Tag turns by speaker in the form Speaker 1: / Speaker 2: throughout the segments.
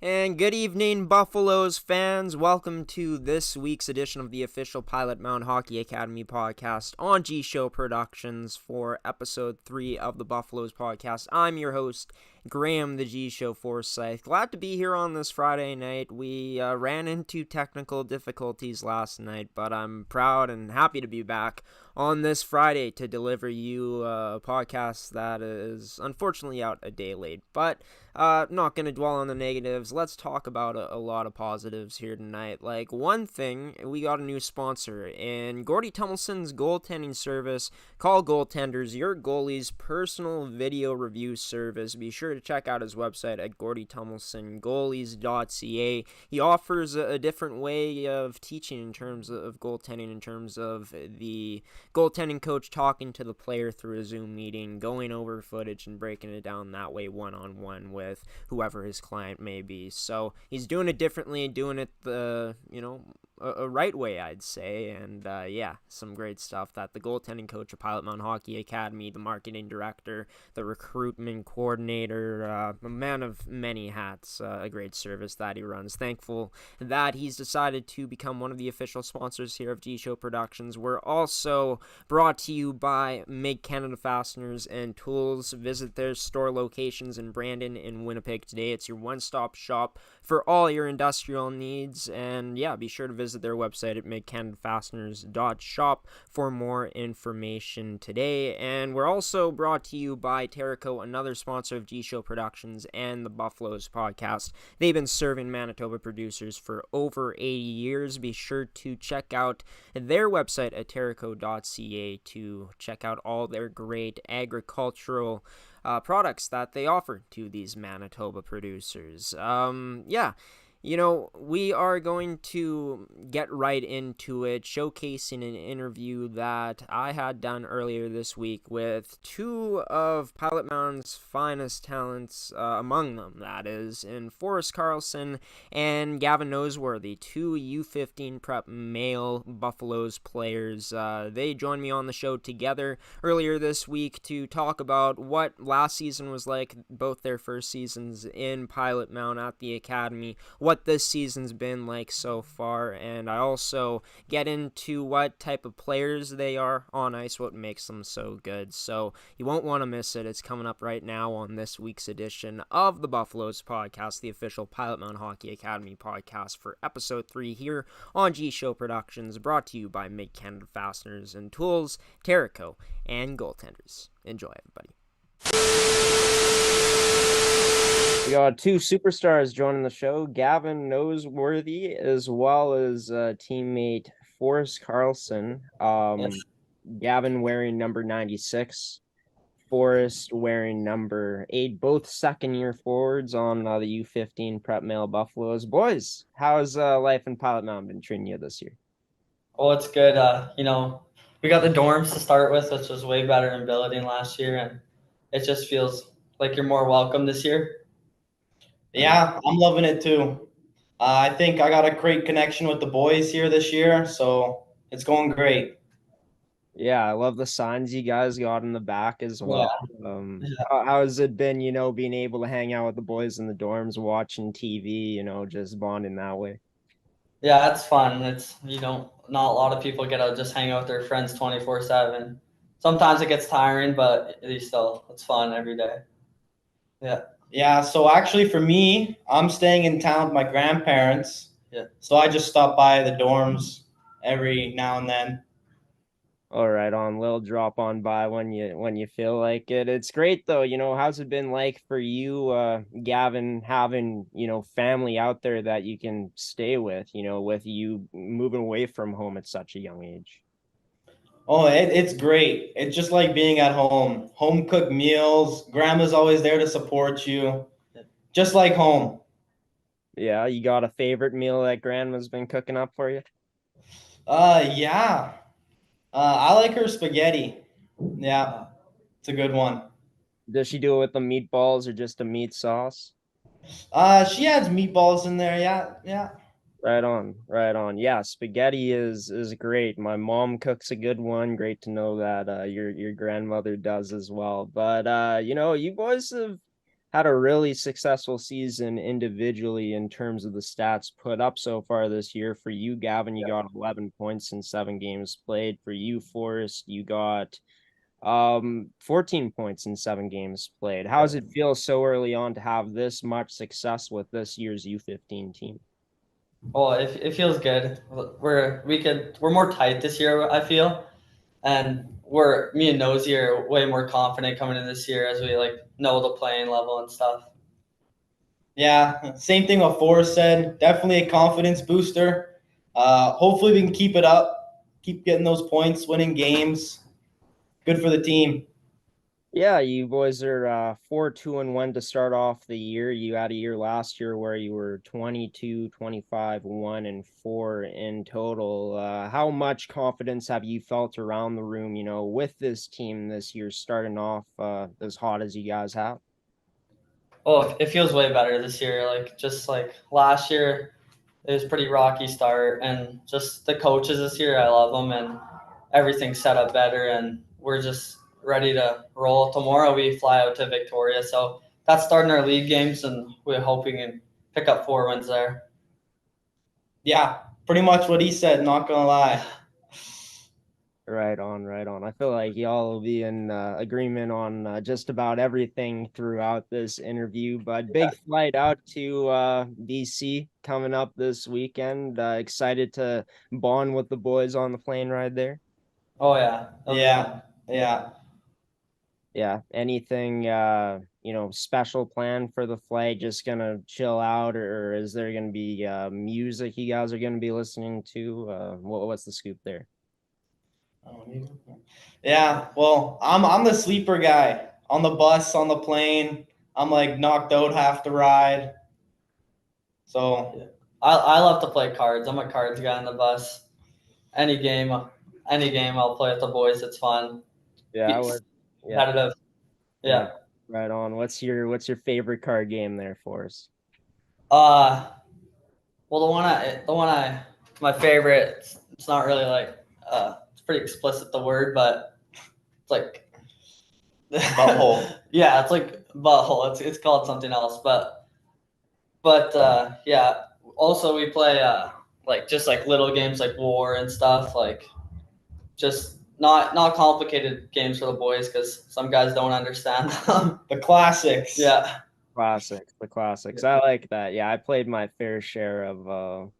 Speaker 1: And good evening, Buffaloes fans. Welcome to this week's edition of the official Pilot Mound Hockey Academy podcast on GShow Productions for episode 3 of the Buffaloes podcast. I'm your host, Graham, the GShow Forsyth. Glad to be here on this Friday night. We ran into technical difficulties last night, but I'm proud and happy to be back on this Friday to deliver you a podcast that is unfortunately out a day late. But not going to dwell on the negatives. Let's talk about a lot of positives here tonight. Like, one thing, we got a new sponsor in Gordy Tumelson's goaltending service. Call Goaltenders, your goalie's personal video review service. Be sure to check out his website at gordytumelsongoalies.ca. He offers a different way of teaching in terms of goaltending, in terms of the goaltending coach talking to the player through a Zoom meeting, going over footage and breaking it down that way one-on-one with whoever his client may be. So he's doing it differently, doing it the, a right way, I'd say. And some great stuff that the goaltending coach of Pilot Mound Hockey Academy, the marketing director, the recruitment coordinator, a man of many hats, a great service that he runs. Thankful that he's decided to become one of the official sponsors here of GShow Productions. We're also brought to you by Make Canada Fasteners and Tools. Visit their store locations in Brandon and Winnipeg today. It's your one-stop shop for all your industrial needs. And be sure to visit their website at makecanadafasteners.shop for more information today. And we're also brought to you by Terrico, another sponsor of GShow Productions and the Buffaloes podcast. They've been serving Manitoba producers for over 80 years. Be sure to check out their website at terrico.ca to check out all their great agricultural products that they offer to these Manitoba producers. We are going to get right into it, showcasing an interview that I had done earlier this week with two of Pilot Mound's finest talents, among them, that is, in Forrest Carlson and Gavin Noseworthy, two U15 prep male Buffaloes players. They joined me on the show together earlier this week to talk about what last season was like, both their first seasons in Pilot Mound at the Academy, what this season's been like so far, and I also get into what type of players they are on ice, what makes them so good. So you won't want to miss it. It's coming up right now on this week's edition of the Buffaloes podcast, the official Pilot Mound Hockey Academy podcast for episode 3 here on GShow Productions, brought to you by Make Canada Fasteners and Tools, Terrico, and Goaltenders. Enjoy, everybody. We got two superstars joining the show, Gavin Noseworthy, as well as teammate Forrest Carlson.
Speaker 2: Yes.
Speaker 1: Gavin wearing number 96, Forrest wearing number 8, both second-year forwards on the U15 Prep Male Buffaloes. Boys, how's life in Pilot Mound been treating you this year?
Speaker 2: Well, it's good. We got the dorms to start with, which was way better than building last year, and it just feels like you're more welcome this year.
Speaker 3: Yeah, I'm loving it too. I think I got a great connection with the boys here this year, so it's going great.
Speaker 1: Yeah, I love the signs you guys got in the back as well.
Speaker 2: Yeah.
Speaker 1: How has it been, being able to hang out with the boys in the dorms, watching TV, just bonding that way?
Speaker 2: Yeah, it's fun. It's not a lot of people get to just hang out with their friends 24/7. Sometimes it gets tiring, but it's fun every day. Yeah.
Speaker 3: Yeah, so actually for me, I'm staying in town with my grandparents.
Speaker 2: Yeah.
Speaker 3: So I just stop by the dorms every now and then.
Speaker 1: All right, on little drop on by when you feel like it. It's great though, how's it been like for you, Gavin, having, family out there that you can stay with, with you moving away from home at such a young age?
Speaker 3: Oh, it's great. It's just like being at home. Home cooked meals. Grandma's always there to support you. Just like home.
Speaker 1: Yeah, you got a favorite meal that grandma's been cooking up for you?
Speaker 3: Yeah. I like her spaghetti. Yeah, it's a good one.
Speaker 1: Does she do it with the meatballs or just a meat sauce?
Speaker 3: She adds meatballs in there. Yeah.
Speaker 1: Right on, right on. Yeah, spaghetti is great. My mom cooks a good one. Great to know that your grandmother does as well. But you boys had a really successful season individually in terms of the stats put up so far this year. For you, Gavin, you got 11 points in 7 games played. For you, Forrest, you got 14 points in 7 games played. How does it feel so early on to have this much success with this year's U15 team?
Speaker 2: Well, it feels good. We're more tight this year, I feel, and me and Nosy are way more confident coming in this year as we like know the playing level and stuff.
Speaker 3: Yeah, same thing what Forrest said. Definitely a confidence booster. Hopefully we can keep it up, keep getting those points, winning games. Good for the team.
Speaker 1: Yeah, you boys are 4-2-1 to start off the year. You had a year last year where you were 22, 25, 1-4 in total. How much confidence have you felt around the room, with this team this year starting off as hot as you guys have?
Speaker 2: Oh, it feels way better this year. Like just like last year, it was pretty rocky start, and just the coaches this year, I love them, and everything's set up better, and we're just ready to roll. Tomorrow we fly out to Victoria, so that's starting our league games, and we're hoping and pick up 4 wins there.
Speaker 3: Yeah, pretty much what he said, not gonna lie.
Speaker 1: Right on, right on. I feel like y'all will be in agreement on just about everything throughout this interview. But big flight out to DC coming up this weekend. Excited to bond with the boys on the plane ride there.
Speaker 2: Oh yeah.
Speaker 3: Yeah.
Speaker 1: Yeah. Anything special plan for the flight? Just gonna chill out, or is there gonna be music you guys are gonna be listening to? What's the scoop there?
Speaker 3: Yeah, well, I'm the sleeper guy on the bus, on the plane. I'm like knocked out half the ride. So
Speaker 2: I love to play cards. I'm a cards guy on the bus. Any game I'll play with the boys. It's fun.
Speaker 1: Yeah,
Speaker 2: It's competitive. Yeah.
Speaker 1: Right on. What's your favorite card game there for us?
Speaker 2: Well, my favorite. It's not really like it's pretty explicit the word, but it's like
Speaker 3: butthole.
Speaker 2: Yeah, it's like butthole. It's called something else, but yeah. Also, we play like just like little games like war and stuff, like just not complicated games for the boys because some guys don't understand them.
Speaker 3: The classics.
Speaker 2: Yeah.
Speaker 1: The classics. I like that. Yeah, I played my fair share of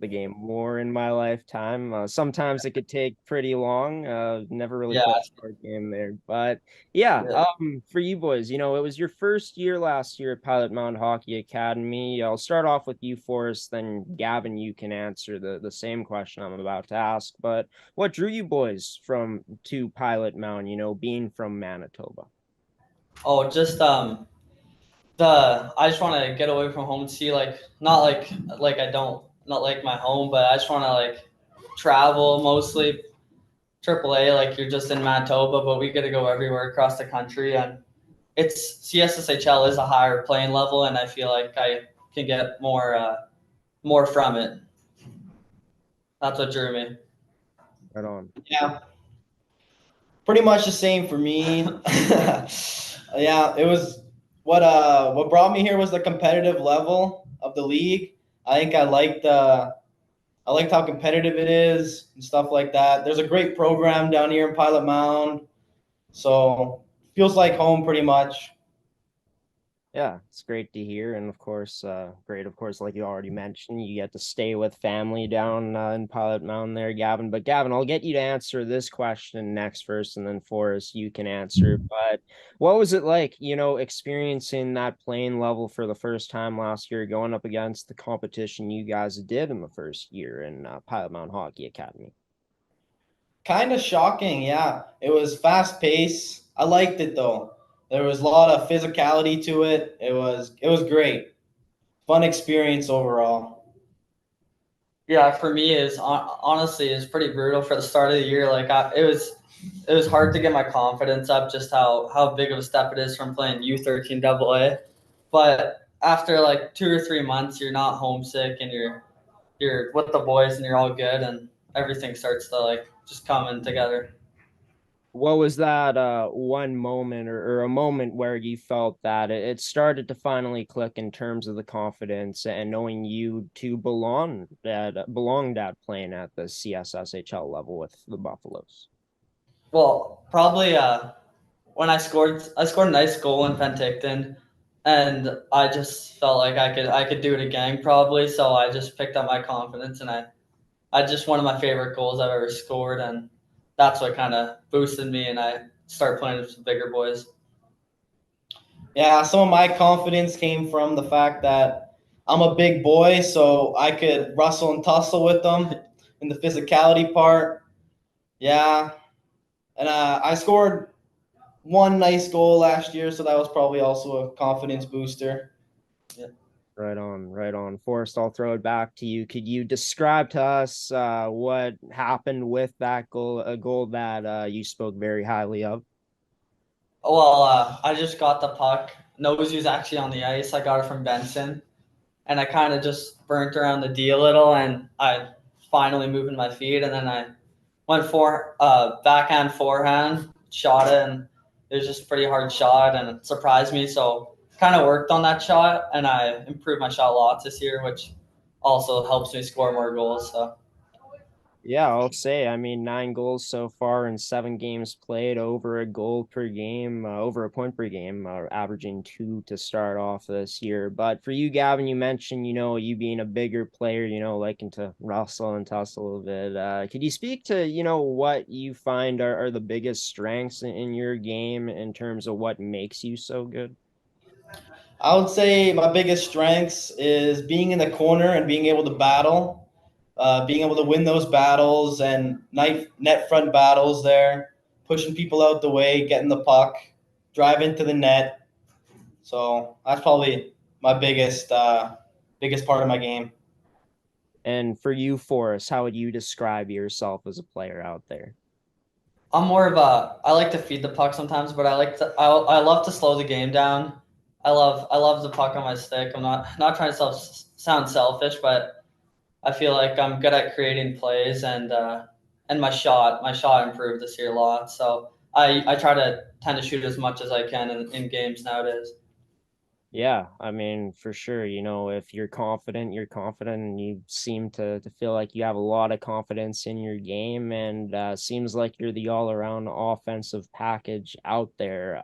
Speaker 1: the game War in my lifetime. Sometimes it could take pretty long. Never really
Speaker 2: Yeah.
Speaker 1: played a card game there, but yeah.
Speaker 2: Yeah.
Speaker 1: For you boys, it was your first year last year at Pilot Mound Hockey Academy. I'll start off with you, Forrest, then Gavin, you can answer the same question I'm about to ask. But what drew you boys to Pilot Mound? Being from Manitoba.
Speaker 2: Oh, just I just want to get away from home and see like not like I don't not like my home, but I just want to like travel mostly. AAA, like you're just in Manitoba, but we get to go everywhere across the country, and it's CSSHL is a higher playing level, and I feel like I can get more from it. That's what drew me.
Speaker 1: Right on.
Speaker 3: Yeah. Pretty much the same for me. Yeah, it was what brought me here was the competitive level of the league. I think I liked how competitive it is and stuff like that. There's a great program down here in Pilot Mound. So feels like home pretty much.
Speaker 1: Yeah, it's great to hear. And of course, like you already mentioned, you get to stay with family down in Pilot Mountain there, Gavin. But Gavin, I'll get you to answer this question next first, and then Forrest, you can answer. But what was it like, experiencing that playing level for the first time last year, going up against the competition you guys did in the first year in Pilot Mountain Hockey Academy?
Speaker 3: Kind of shocking, yeah. It was fast paced. I liked it though. There was a lot of physicality to it. It was great. Fun experience overall.
Speaker 2: Yeah, for me is honestly is pretty brutal for the start of the year. Like it was hard to get my confidence up, just how big of a step it is from playing U13 AA. But after like 2 or 3 months, you're not homesick and you're with the boys and you're all good and everything starts to like just come in together.
Speaker 1: What was that one moment or a moment where you felt that it started to finally click in terms of the confidence and knowing you to belonged at playing at the CSSHL level with the Buffaloes?
Speaker 2: Well, probably when I scored a nice goal in Penticton, and I just felt like I could do it again probably. So I just picked up my confidence, and I just one of my favorite goals I've ever scored, and that's what kind of boosted me, and I started playing with some bigger boys.
Speaker 3: Yeah, some of my confidence came from the fact that I'm a big boy, so I could rustle and tussle with them in the physicality part. Yeah, and I scored one nice goal last year, so that was probably also a confidence booster.
Speaker 2: Yeah.
Speaker 1: Right on, right on. Forrest, I'll throw it back to you. Could you describe to us what happened with that goal, a goal that you spoke very highly of?
Speaker 2: Well, I just got the puck. Nose was actually on the ice. I got it from Benson, and I kind of just burnt around the D a little, and I finally moving my feet, and then I went for backhand forehand, shot it, and it was just a pretty hard shot, and it surprised me. So kind of worked on that shot, and I improved my shot lots this year, which also helps me score more goals. So
Speaker 1: Yeah, I'll say, I mean, 9 goals so far in 7 games played, over a goal per game, over a point per game, averaging 2 to start off this year. But for you, Gavin, you mentioned, you being a bigger player, liking to wrestle and tussle a bit. Could you speak to, what you find are the biggest strengths in your game in terms of what makes you so good?
Speaker 3: I would say my biggest strengths is being in the corner and being able to battle, being able to win those battles and net front battles there, pushing people out the way, getting the puck, driving to the net. So that's probably my biggest part of my game.
Speaker 1: And for you, Forrest, how would you describe yourself as a player out there?
Speaker 2: I'm more of a I like to feed the puck sometimes, but I love to slow the game down. I love the puck on my stick. I'm not trying to sound selfish, but I feel like I'm good at creating plays, and my shot improved this year a lot. So I try to tend to shoot as much as I can in games nowadays.
Speaker 1: Yeah, I mean, for sure, if you're confident, and you seem to feel like you have a lot of confidence in your game, and seems like you're the all-around offensive package out there.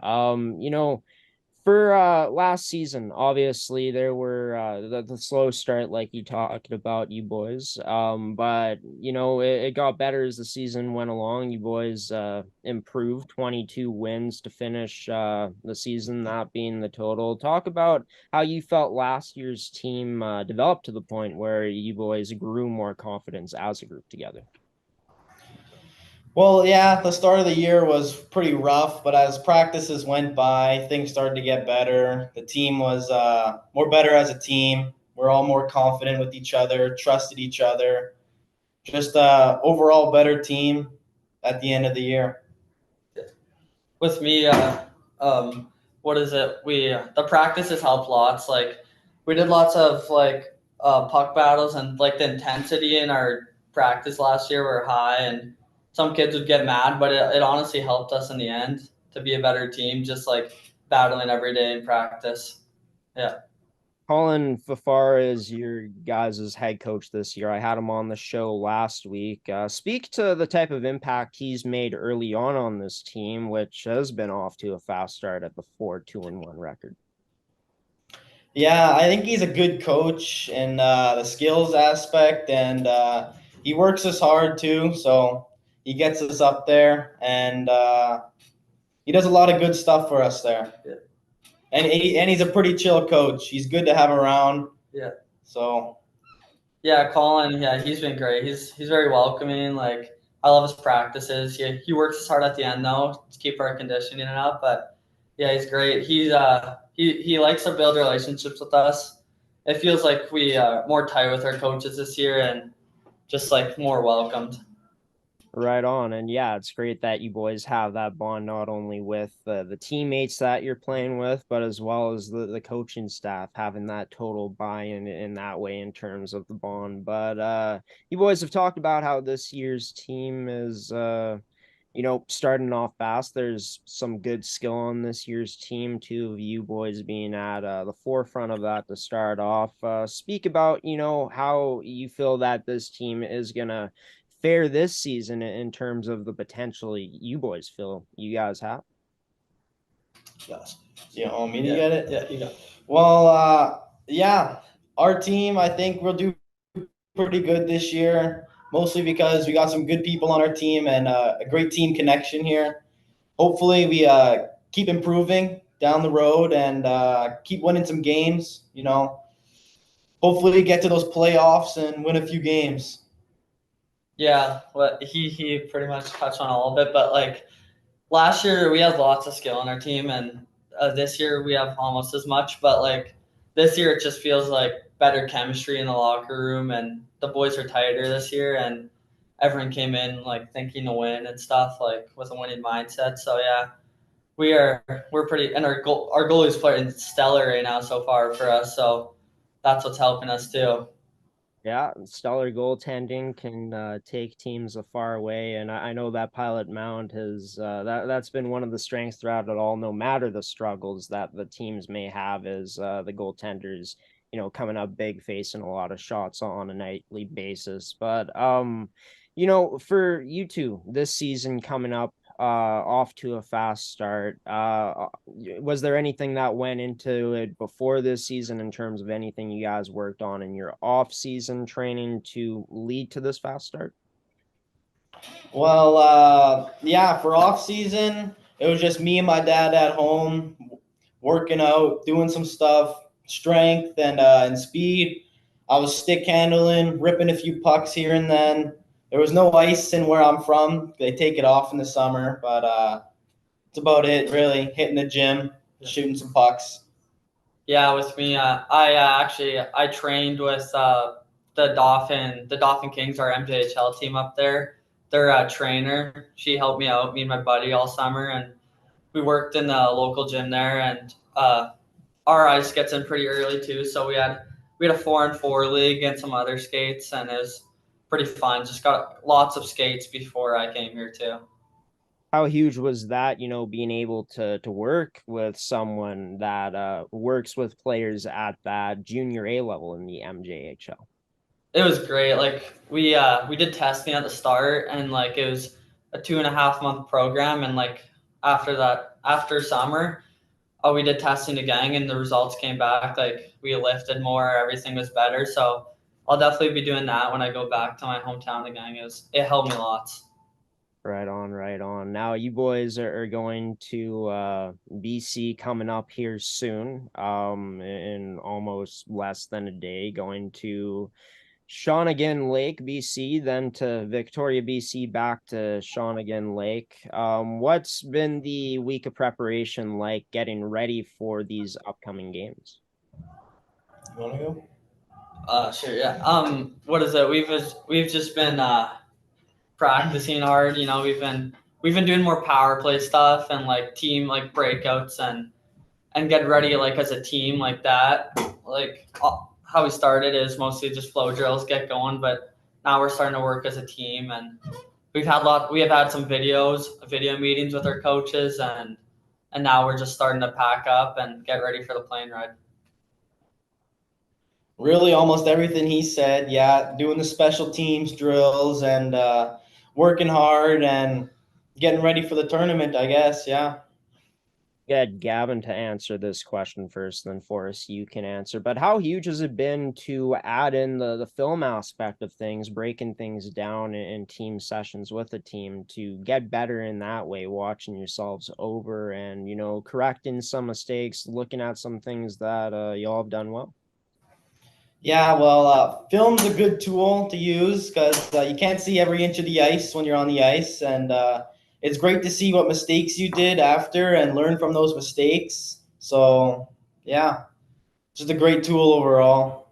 Speaker 1: For last season, obviously there were the slow start like you talked about, you boys. But it got better as the season went along. You boys improved 22 wins to finish the season, that being the total. Talk about how you felt last year's team developed to the point where you boys grew more confidence as a group together.
Speaker 3: Well, yeah, the start of the year was pretty rough, but as practices went by, things started to get better. The team was more better as a team. We're all more confident with each other, trusted each other. Just overall better team at the end of the year.
Speaker 2: With me, what is it? The practices helped lots. Like we did lots of puck battles, and like the intensity in our practice last year were high, and some kids would get mad, but it honestly helped us in the end to be a better team. Just like battling every day in practice. Yeah.
Speaker 1: Colin Fafar is your guys' head coach this year. I had him on the show last week. Speak to the type of impact he's made early on this team, which has been off to a fast start at the 4-2-1 record.
Speaker 3: Yeah, I think he's a good coach in the skills aspect, and he works us hard too. So he gets us up there, and he does a lot of good stuff for us there.
Speaker 2: Yeah.
Speaker 3: And he's a pretty chill coach. He's good to have around.
Speaker 2: Yeah.
Speaker 3: So
Speaker 2: Yeah, Colin. Yeah, he's been great. He's very welcoming. Like I love his practices. He works hard at the end though to keep our conditioning up. But yeah, he's great. He likes to build relationships with us. It feels like we are more tight with our coaches this year, and just like more welcomed.
Speaker 1: Right on. And yeah, it's great that you boys have that bond not only with the teammates that you're playing with, but as well as the coaching staff having that total buy-in in that way in terms of the bond. But you boys have talked about how this year's team is starting off fast, there's some good skill on this year's team. Two of you boys being at the forefront of that to start off. Speak about, how you feel that this team is going to fare this season in terms of the potential you boys feel you guys have.
Speaker 3: Yes. You want me to get it?
Speaker 2: Yeah, you go.
Speaker 3: Well, yeah, our team, I think we'll do pretty good this year, mostly because we got some good people on our team and a great team connection here. Hopefully, we keep improving down the road and keep winning some games. Hopefully, get to those playoffs and win a few games.
Speaker 2: Yeah, what he pretty much touched on all of it, but like last year we had lots of skill on our team, and this year we have almost as much. But like this year, it just feels like better chemistry in the locker room, and the boys are tighter this year, and everyone came in like thinking to win and stuff, like with a winning mindset. So yeah, we're pretty, and our goalie's playing stellar right now so far for us. So that's what's helping us too.
Speaker 1: Yeah, stellar goaltending can take teams a far way, and I know that Pilot Mound has that's been one of the strengths throughout it all. No matter the struggles that the teams may have, is the goaltenders, coming up big, facing a lot of shots on a nightly basis. But for you two this season coming up, off to a fast start. Was there anything that went into it before this season in terms of anything you guys worked on in your off-season training to lead to this fast start?
Speaker 3: Well, yeah, for off season, it was just me and my dad at home, working out, doing some stuff, strength and speed. I was stick handling, ripping a few pucks here and then. There was no ice in where I'm from. They take it off in the summer, but that's about it, really. Hitting the gym, shooting some pucks.
Speaker 2: Yeah, with me, I trained with the Dauphin Kings, our MJHL team up there. Their trainer, she helped me out, me and my buddy all summer, and we worked in the local gym there. And our ice gets in pretty early too, so we had a 4-on-4 league and some other skates, and it was pretty fun. Just got lots of skates before I came here too.
Speaker 1: How huge was that, being able to work with someone that works with players at that junior A level in the MJHL?
Speaker 2: It was great. Like we did testing at the start, and like it was a 2.5 month program, and like after summer, we did testing again, and the results came back. Like we lifted more, everything was better. So I'll definitely be doing that when I go back to my hometown again. It helped me lots.
Speaker 1: Right on, right on. Now you boys are going to BC coming up here soon, in almost less than a day, going to Shawnigan Lake, BC, then to Victoria, BC, back to Shawnigan Lake. What's been the week of preparation like getting ready for these upcoming games?
Speaker 3: You want to go?
Speaker 2: Sure, yeah. What is it? We've just been practicing hard. We've been doing more power play stuff and like team like breakouts and get ready like as a team like that. Like how we started is mostly just flow drills, get going, but now we're starting to work as a team, and we have had some video meetings with our coaches, and now we're just starting to pack up and get ready for the plane ride.
Speaker 3: Really, almost everything he said. Yeah, doing the special teams drills and working hard and getting ready for the tournament, I guess. Yeah.
Speaker 1: Get Gavin to answer this question first, then Forrest, you can answer. But how huge has it been to add in the film aspect of things, breaking things down in team sessions with a team to get better in that way, watching yourselves over and, correcting some mistakes, looking at some things that y'all have done well?
Speaker 3: Yeah, well, film's a good tool to use because you can't see every inch of the ice when you're on the ice, and it's great to see what mistakes you did after and learn from those mistakes. So, yeah, just a great tool overall.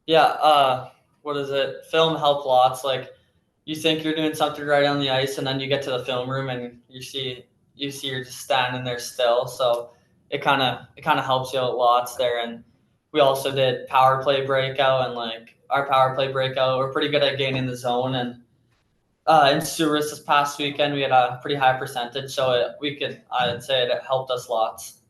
Speaker 2: Yeah, what is it? Film helped lots. Like you think you're doing something right on the ice, and then you get to the film room and you see you're just standing there still. So it kind of helps you out lots there. And we also did power play breakout, and like our power play breakout, we're pretty good at getting in the zone, and In Souris this past weekend, we had a pretty high percentage, so I'd say it helped us lots.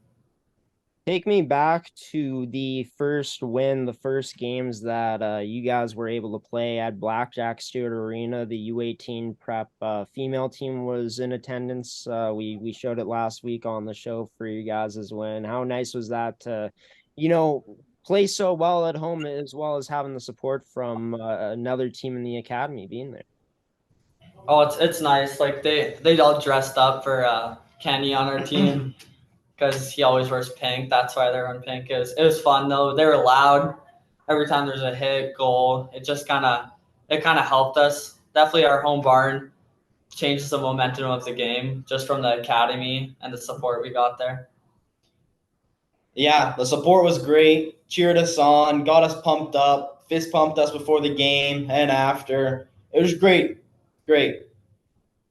Speaker 1: Take me back to the first win, the first games that you guys were able to play at Blackjack Stewart Arena. The U18 prep female team was in attendance. We showed it last week on the show for you guys' win. How nice was that to, play so well at home as well as having the support from another team in the academy being there?
Speaker 2: Oh, it's nice. Like they all dressed up for Kenny on our team because he always wears pink. That's why they're wearing pink. It was fun though. They were loud every time there's a hit goal. It kind of helped us. Definitely our home barn changes the momentum of the game just from the academy and the support we got there.
Speaker 3: Yeah, the support was great. Cheered us on, got us pumped up, fist pumped us before the game and after. It was great. Great.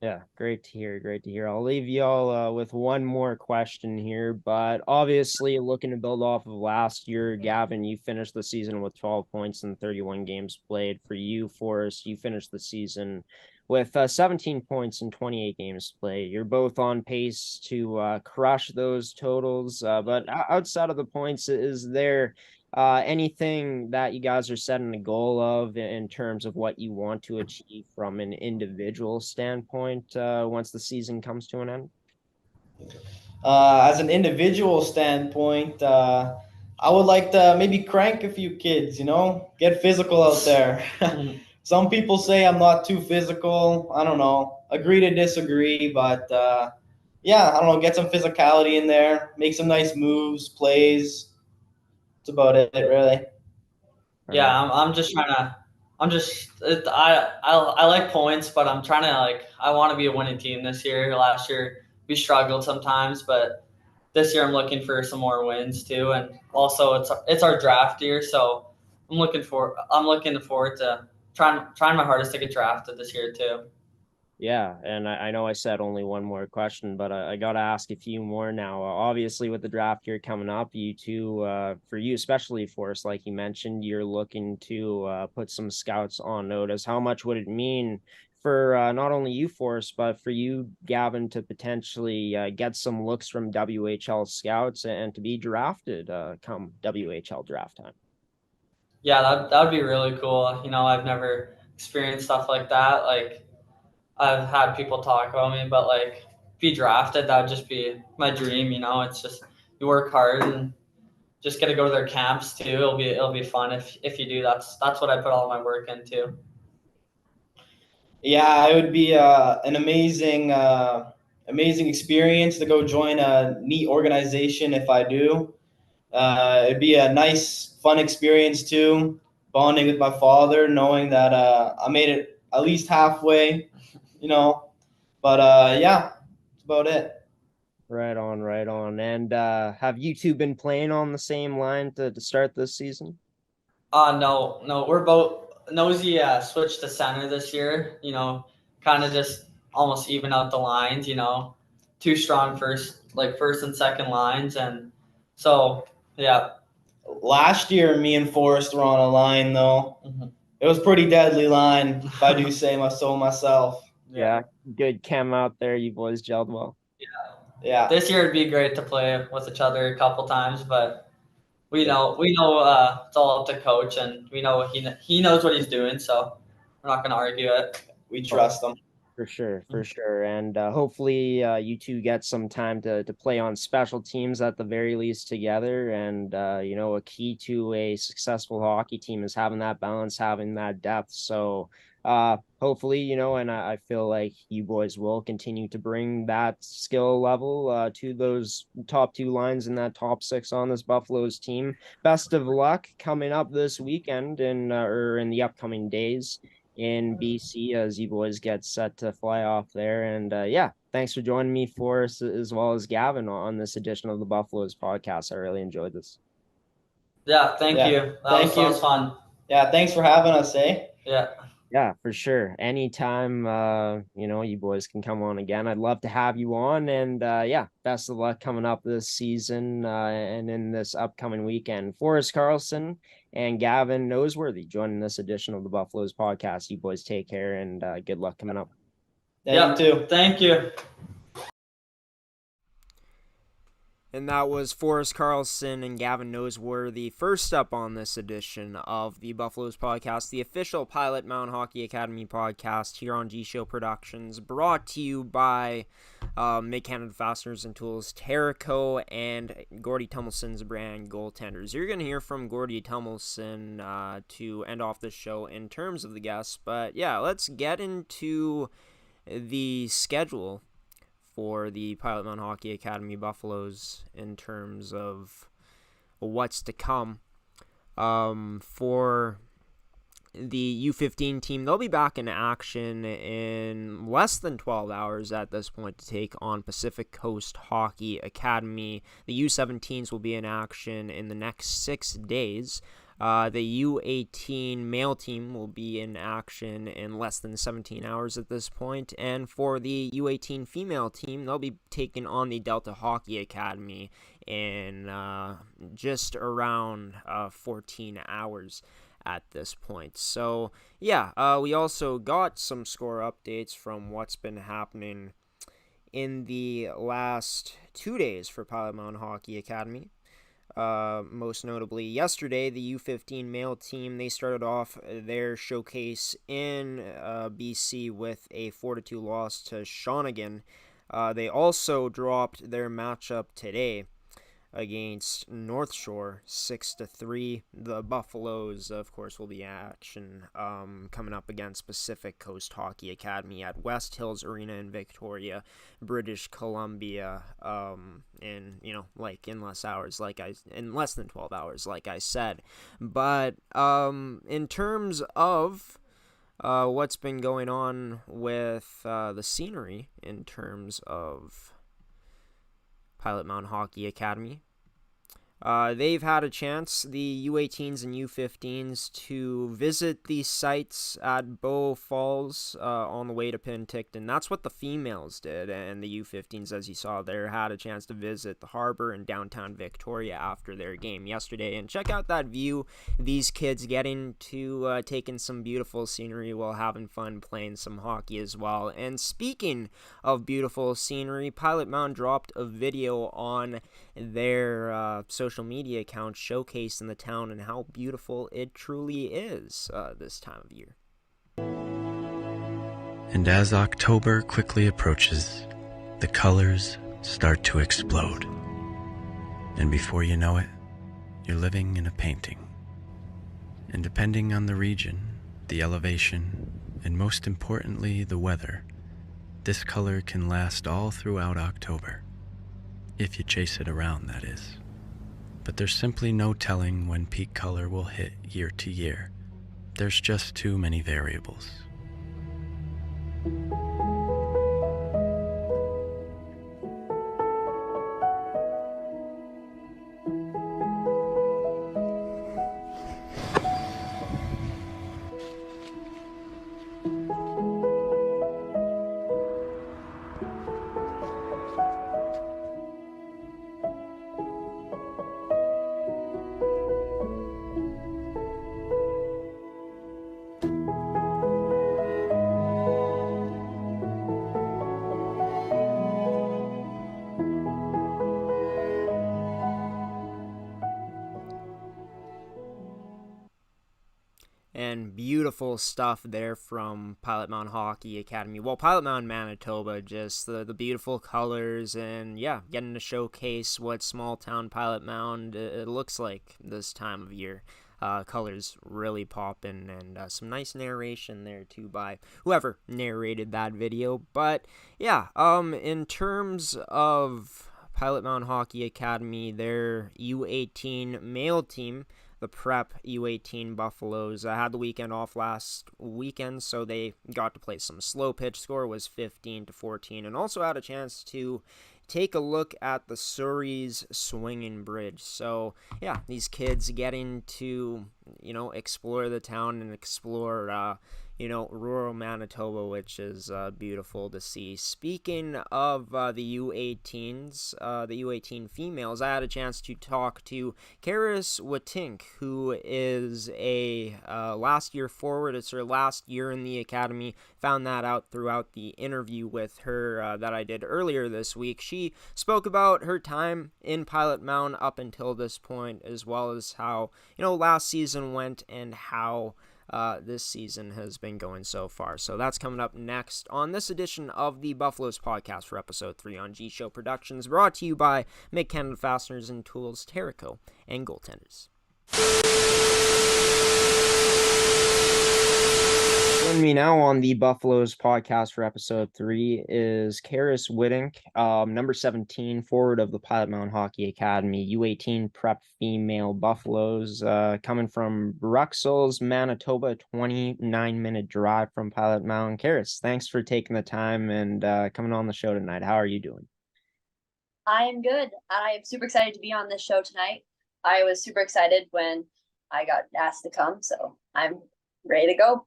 Speaker 1: Yeah, great to hear. Great to hear. I'll leave y'all with one more question here, but obviously looking to build off of last year, Gavin, you finished the season with 12 points in 31 games played. For you, Forrest, you finished the season with 17 points in 28 games played. You're both on pace to crush those totals, but outside of the points, is there anything that you guys are setting a goal of in terms of what you want to achieve from an individual standpoint once the season comes to an end?
Speaker 3: As an individual standpoint, I would like to maybe crank a few kids, get physical out there. Some people say I'm not too physical. I don't know. Agree to disagree, but yeah, I don't know. Get some physicality in there, make some nice moves, plays. That's about it, really.
Speaker 2: Yeah, I'm just trying to. I like points, but I'm trying to I want to be a winning team this year. Last year we struggled sometimes, but this year I'm looking for some more wins too, and also it's our draft year, so I'm looking forward to trying my hardest to get drafted this year too.
Speaker 1: Yeah, and I know I said only one more question, but I got to ask a few more now. Obviously, with the draft year coming up, you two, for you especially, Forrest, like you mentioned, you're looking to put some scouts on notice. How much would it mean for not only you, Forrest, but for you, Gavin, to potentially get some looks from WHL scouts and to be drafted come WHL draft time?
Speaker 2: Yeah, that would be really cool. I've never experienced stuff like that. I've had people talk about me, but be drafted, that would just be my dream. It's just you work hard and just get to go to their camps too. It'll be fun if you do. That's what I put all my work into.
Speaker 3: Yeah, it would be an amazing experience to go join a neat organization if I do. It'd be a nice, fun experience too, bonding with my father, knowing that I made it at least halfway, you know. But yeah, that's about it.
Speaker 1: Right on, right on. And have you two been playing on the same line to start this season?
Speaker 2: No, we're both Nosy switched to center this year. Kind of just almost even out the lines. Two strong first and second lines, and so yeah.
Speaker 3: Last year, me and Forrest were on a line though.
Speaker 2: Mm-hmm.
Speaker 3: It was pretty deadly line, if I do say so myself.
Speaker 1: Yeah, good chem out there. You boys gelled well.
Speaker 3: Yeah.
Speaker 2: This year it'd be great to play with each other a couple times, but we know it's all up to coach, and we know he knows what he's doing, so we're not gonna argue it.
Speaker 3: We trust them.
Speaker 1: For sure, for sure. And hopefully you two get some time to play on special teams at the very least together. And, a key to a successful hockey team is having that balance, having that depth. So hopefully, and I feel like you boys will continue to bring that skill level to those top two lines and that top six on this Buffaloes team. Best of luck coming up this weekend or in the upcoming days in BC as you boys get set to fly off there. And yeah, thanks for joining me, Forrest, as well as Gavin, on this edition of the Buffaloes podcast. I really enjoyed this.
Speaker 2: Yeah, thank you. That was fun.
Speaker 3: Yeah, thanks for having us, eh?
Speaker 2: Yeah.
Speaker 1: Yeah, for sure. Anytime, you boys can come on again. I'd love to have you on. And yeah, best of luck coming up this season and in this upcoming weekend. Forrest Carlson and Gavin Noseworthy joining this edition of the Buffaloes podcast. You boys take care and good luck coming up.
Speaker 3: Yeah, you too.
Speaker 2: Thank you.
Speaker 1: And that was Forrest Carlson and Gavin Noseworthy. First up on this edition of the Buffaloes podcast, the official Pilot Mound Hockey Academy podcast here on GShow Productions, brought to you by Mid-Canada Fasteners and Tools, Terrico, and Gordy Tumelson's brand goaltenders. You're going to hear from Gordy Tumelson to end off the show in terms of the guests. But yeah, let's get into the schedule for the Pilot Mound Hockey Academy Buffaloes in terms of what's to come. For the U15 team, they'll be back in action in less than 12 hours at this point to take on Pacific Coast Hockey Academy. The U17s will be in action in the next 6 days. The U18 male team will be in action in less than 17 hours at this point. And for the U18 female team, they'll be taking on the Delta Hockey Academy in just around 14 hours at this point. So, yeah, we also got some score updates from what's been happening in the last 2 days for Pilot Mound Hockey Academy. Most notably yesterday, the U15 male team, they started off their showcase in BC with a 4-2 loss to Shawnigan. They also dropped their matchup today against North Shore 6-3. The Buffaloes, of course, will be in action coming up against Pacific Coast Hockey Academy at West Hills Arena in Victoria, British Columbia, in less than 12 hours, like I said. But in terms of what's been going on with the scenery in terms of Pilot Mound Hockey Academy, they've had a chance, the U18s and U15s, to visit these sites at Bow Falls on the way to Penticton. That's what the females did, and the U15s, as you saw there, had a chance to visit the harbor in downtown Victoria after their game yesterday. And check out that view, these kids getting to take in some beautiful scenery while having fun playing some hockey as well. And speaking of beautiful scenery, Pilot Mound dropped a video on their social media account showcasing the town and how beautiful it truly is this time of year.
Speaker 4: And as October quickly approaches, the colors start to explode. And before you know it, you're living in a painting. And depending on the region, the elevation, and most importantly, the weather, this color can last all throughout October. If you chase it around, that is. But there's simply no telling when peak color will hit year to year. There's just too many variables.
Speaker 1: And beautiful stuff there from Pilot Mound Hockey Academy. Well, Pilot Mound, Manitoba, just the beautiful colors and, yeah, getting to showcase what small town Pilot Mound it looks like this time of year. Colors really popping, and some nice narration there too by whoever narrated that video. But yeah, in terms of Pilot Mound Hockey Academy, their U18 male team, the Prep U18 Buffaloes, had the weekend off last weekend, so they got to play some slow pitch. Score was 15-14, and also had a chance to take a look at the Surrey's Swinging Bridge. So yeah, these kids getting to explore the town and explore rural Manitoba, which is beautiful to see. Speaking of the U18s, the U18 females, I had a chance to talk to Karis Watink, who is a last year forward. It's her last year in the academy. Found that out throughout the interview with her that I did earlier this week. She spoke about her time in Pilot Mound up until this point, as well as how, last season went and how this season has been going so far. So that's coming up next on this edition of the Buffaloes podcast for episode 3 on GShow Productions, brought to you by Mid-Canada Fasteners and Tools, Terrico, and Goaltenders. Joining me now on the Buffaloes podcast for episode 3 is Karis Watink, number 17, forward of the Pilot Mound Hockey Academy, U18 prep female Buffaloes, coming from Prductions, Manitoba, 29-minute drive from Pilot Mound. Karis, thanks for taking the time and coming on the show tonight. How are you doing?
Speaker 5: I am good. I am super excited to be on this show tonight. I was super excited when I got asked to come, so I'm ready to go.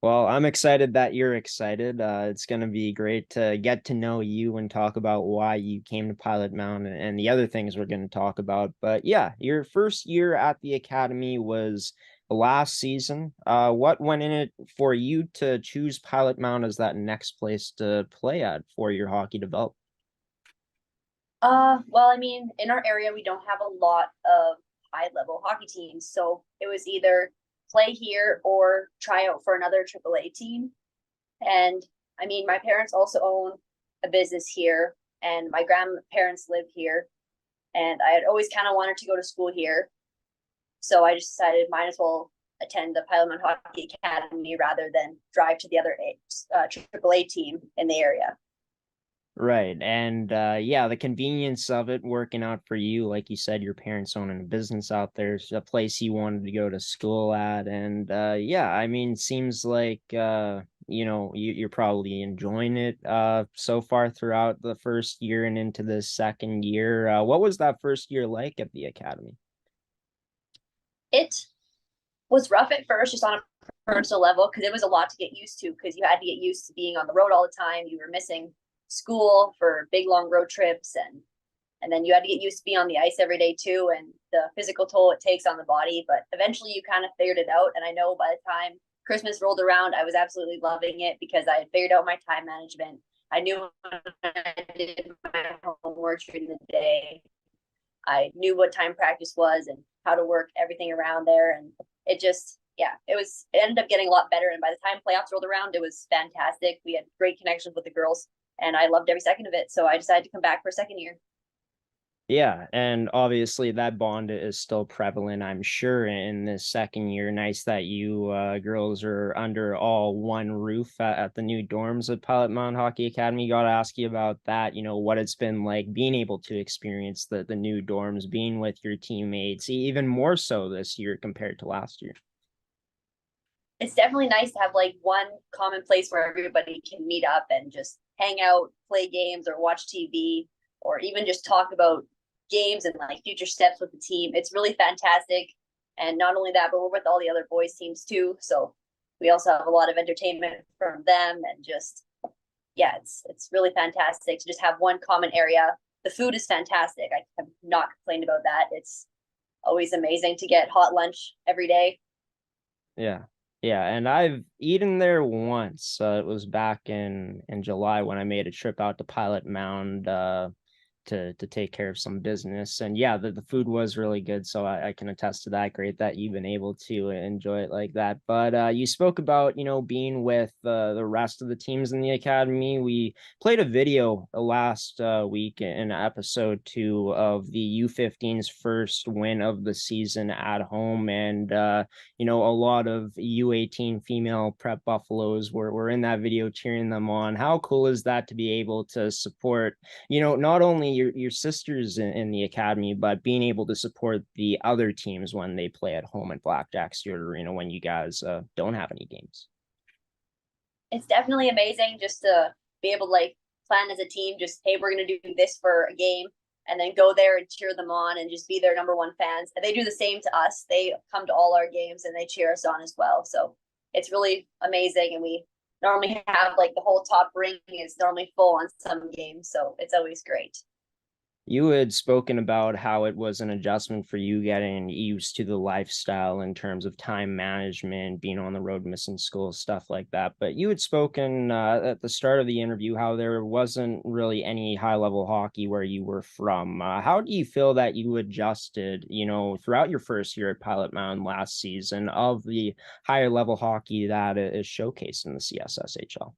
Speaker 1: Well, I'm excited that you're excited. It's going to be great to get to know you and talk about why you came to Pilot Mound and the other things we're going to talk about. But yeah, your first year at the academy was last season. What went in it for you to choose Pilot Mound as that next place to play at for your hockey development?
Speaker 5: Well, I mean, in our area, we don't have a lot of high-level hockey teams, so it was either play here or try out for another AAA team. And I mean, my parents also own a business here, and my grandparents live here, and I had always kind of wanted to go to school here. So I just decided might as well attend the Pilot Mound Hockey Academy rather than drive to the other AAA team in the area.
Speaker 1: Right. And yeah, the convenience of it working out for you, like you said, your parents owning a business out there, it's a place you wanted to go to school at. And yeah, I mean, seems like, you're probably enjoying it so far throughout the first year and into the second year. What was that first year like at the academy?
Speaker 5: It was rough at first, just on a personal level, because it was a lot to get used to, because you had to get used to being on the road all the time. You were missing school for big long road trips, and then you had to get used to being on the ice every day too, and the physical toll it takes on the body. But eventually you kind of figured it out, and I know by the time Christmas rolled around, I was absolutely loving it because I had figured out my time management. I knew when I did my homework during the day, I knew what time practice was and how to work everything around there, and it just, yeah, it ended up getting a lot better. And by the time playoffs rolled around, it was fantastic. We had great connections with the girls, and I loved every second of it. So I decided to come back for a second year.
Speaker 1: Yeah, and obviously that bond is still prevalent, I'm sure, in this second year. Nice that you girls are under all one roof at the new dorms at Pilot Mound Hockey Academy. Got to ask you about that, what it's been like being able to experience the new dorms, being with your teammates, even more so this year compared to last year.
Speaker 5: It's definitely nice to have like one common place where everybody can meet up and just hang out, play games, or watch TV, or even just talk about games and like future steps with the team. It's really fantastic. And not only that, but we're with all the other boys teams too. So we also have a lot of entertainment from them, and just, yeah, it's really fantastic to just have one common area. The food is fantastic. I have not complained about that. It's always amazing to get hot lunch every day.
Speaker 1: Yeah. Yeah, and I've eaten there once. It was back in July when I made a trip out to Pilot Mound to take care of some business. And yeah, the food was really good, so I can attest to that. Great that you've been able to enjoy it like that. But you spoke about, being with the rest of the teams in the academy. We played a video last week in episode 2 of the U15's first win of the season at home. And, a lot of U18 female prep Buffaloes were in that video cheering them on. How cool is that to be able to support, not only your sisters in the academy, but being able to support the other teams when they play at home at Blackjack's Arena when you guys don't have any games?
Speaker 5: It's definitely amazing just to be able to like plan as a team, just, hey, we're going to do this for a game, and then go there and cheer them on and just be their number one fans. And they do the same to us. They come to all our games and they cheer us on as well. So it's really amazing. And we normally have like the whole top ring is normally full on some games. So it's always great.
Speaker 1: You had spoken about how it was an adjustment for you getting used to the lifestyle in terms of time management, being on the road, missing school, stuff like that. But you had spoken at the start of the interview how there wasn't really any high-level hockey where you were from. How do you feel that you adjusted, throughout your first year at Pilot Mound last season of the higher level hockey that is showcased in the CSSHL?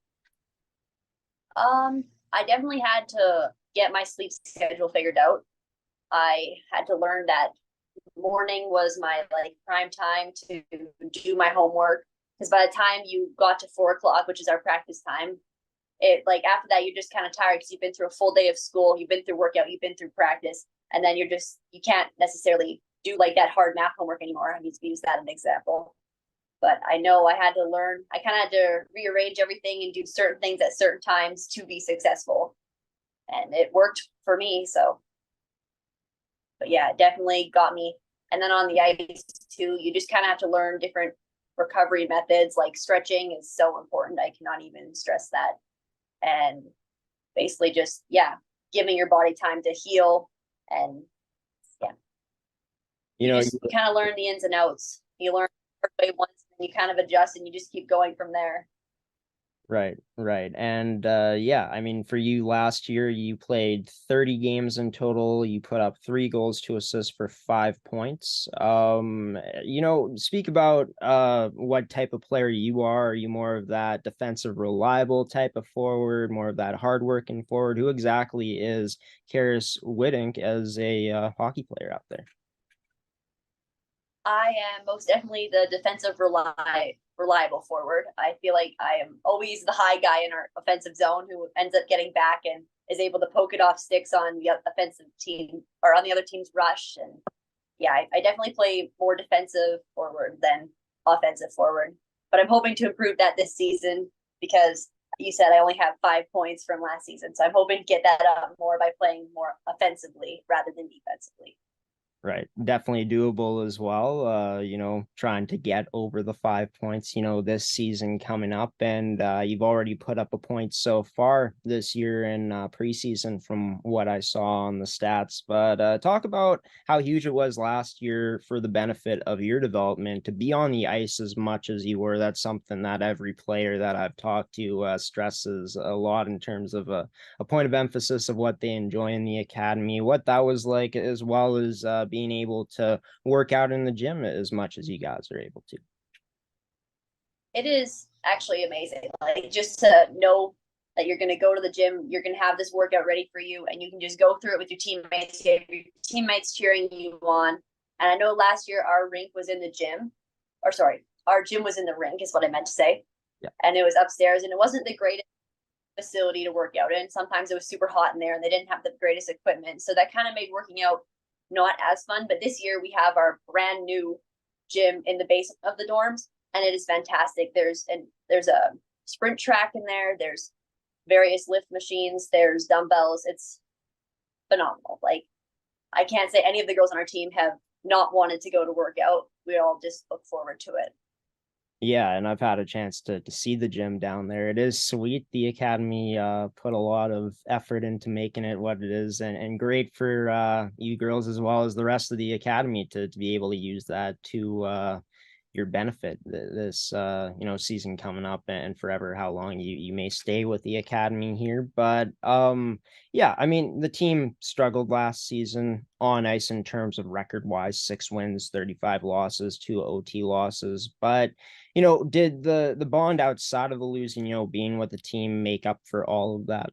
Speaker 5: I definitely had to get my sleep schedule figured out. I had to learn that morning was my like prime time to do my homework, because by the time you got to 4 o'clock, which is our practice time, it like after that you're just kind of tired because you've been through a full day of school, you've been through workout, you've been through practice, and then you can't necessarily do like that hard math homework anymore. I need to use that as an example. But I know I had to learn, I kind of had to rearrange everything and do certain things at certain times to be successful. And it worked for me. So, but yeah, it definitely got me. And then on the ice too, you just kind of have to learn different recovery methods. Like stretching is so important. I cannot even stress that. And basically just, yeah, giving your body time to heal. And yeah, you kind of learn the ins and outs. You learn once, and you kind of adjust, and you just keep going from there.
Speaker 1: Right. And yeah, I mean, for you last year, you played 30 games in total. You put up 3 goals, 2 assists for 5 points. Speak about what type of player you are. Are you more of that defensive, reliable type of forward, more of that hardworking forward? Who exactly is Karis Widdink as a hockey player out there?
Speaker 5: I am most definitely the defensive reliable forward. I feel like I am always the high guy in our offensive zone who ends up getting back and is able to poke it off sticks on the offensive team or on the other team's rush. And yeah, I definitely play more defensive forward than offensive forward. But I'm hoping to improve that this season because you said I only have 5 points from last season. So I'm hoping to get that up more by playing more offensively rather than defensively.
Speaker 1: Right. Definitely doable as well. Trying to get over the 5 points, this season coming up. And you've already put up a point so far this year in preseason from what I saw on the stats. But talk about how huge it was last year for the benefit of your development to be on the ice as much as you were. That's something that every player that I've talked to stresses a lot in terms of a point of emphasis of what they enjoy in the academy, what that was like, as well as being able to work out in the gym as much as you guys are able to.
Speaker 5: It is actually amazing. Like just to know that you're going to go to the gym, you're going to have this workout ready for you, and you can just go through it with your teammates. You have your teammates cheering you on. And I know last year our rink was in the gym, or sorry, our gym was in the rink is what I meant to say.
Speaker 1: Yeah.
Speaker 5: And it was upstairs, and it wasn't the greatest facility to work out in. Sometimes it was super hot in there, and they didn't have the greatest equipment. So that kind of made working out not as fun. But this year we have our brand new gym in the basement of the dorms, and it is fantastic. There's a sprint track in there. There's various lift machines. There's dumbbells. It's phenomenal. Like I can't say any of the girls on our team have not wanted to go to work out. We all just look forward to it.
Speaker 1: Yeah, and I've had a chance to see the gym down there. It is sweet. The academy put a lot of effort into making it what it is, and great for you girls as well as the rest of the academy to be able to use that to your benefit this season coming up and forever, how long you may stay with the academy here. But yeah, I mean, the team struggled last season on ice in terms of record wise, 6 wins, 35 losses, 2 OT losses. But did the bond outside of the losing, being with the team, make up for all of that?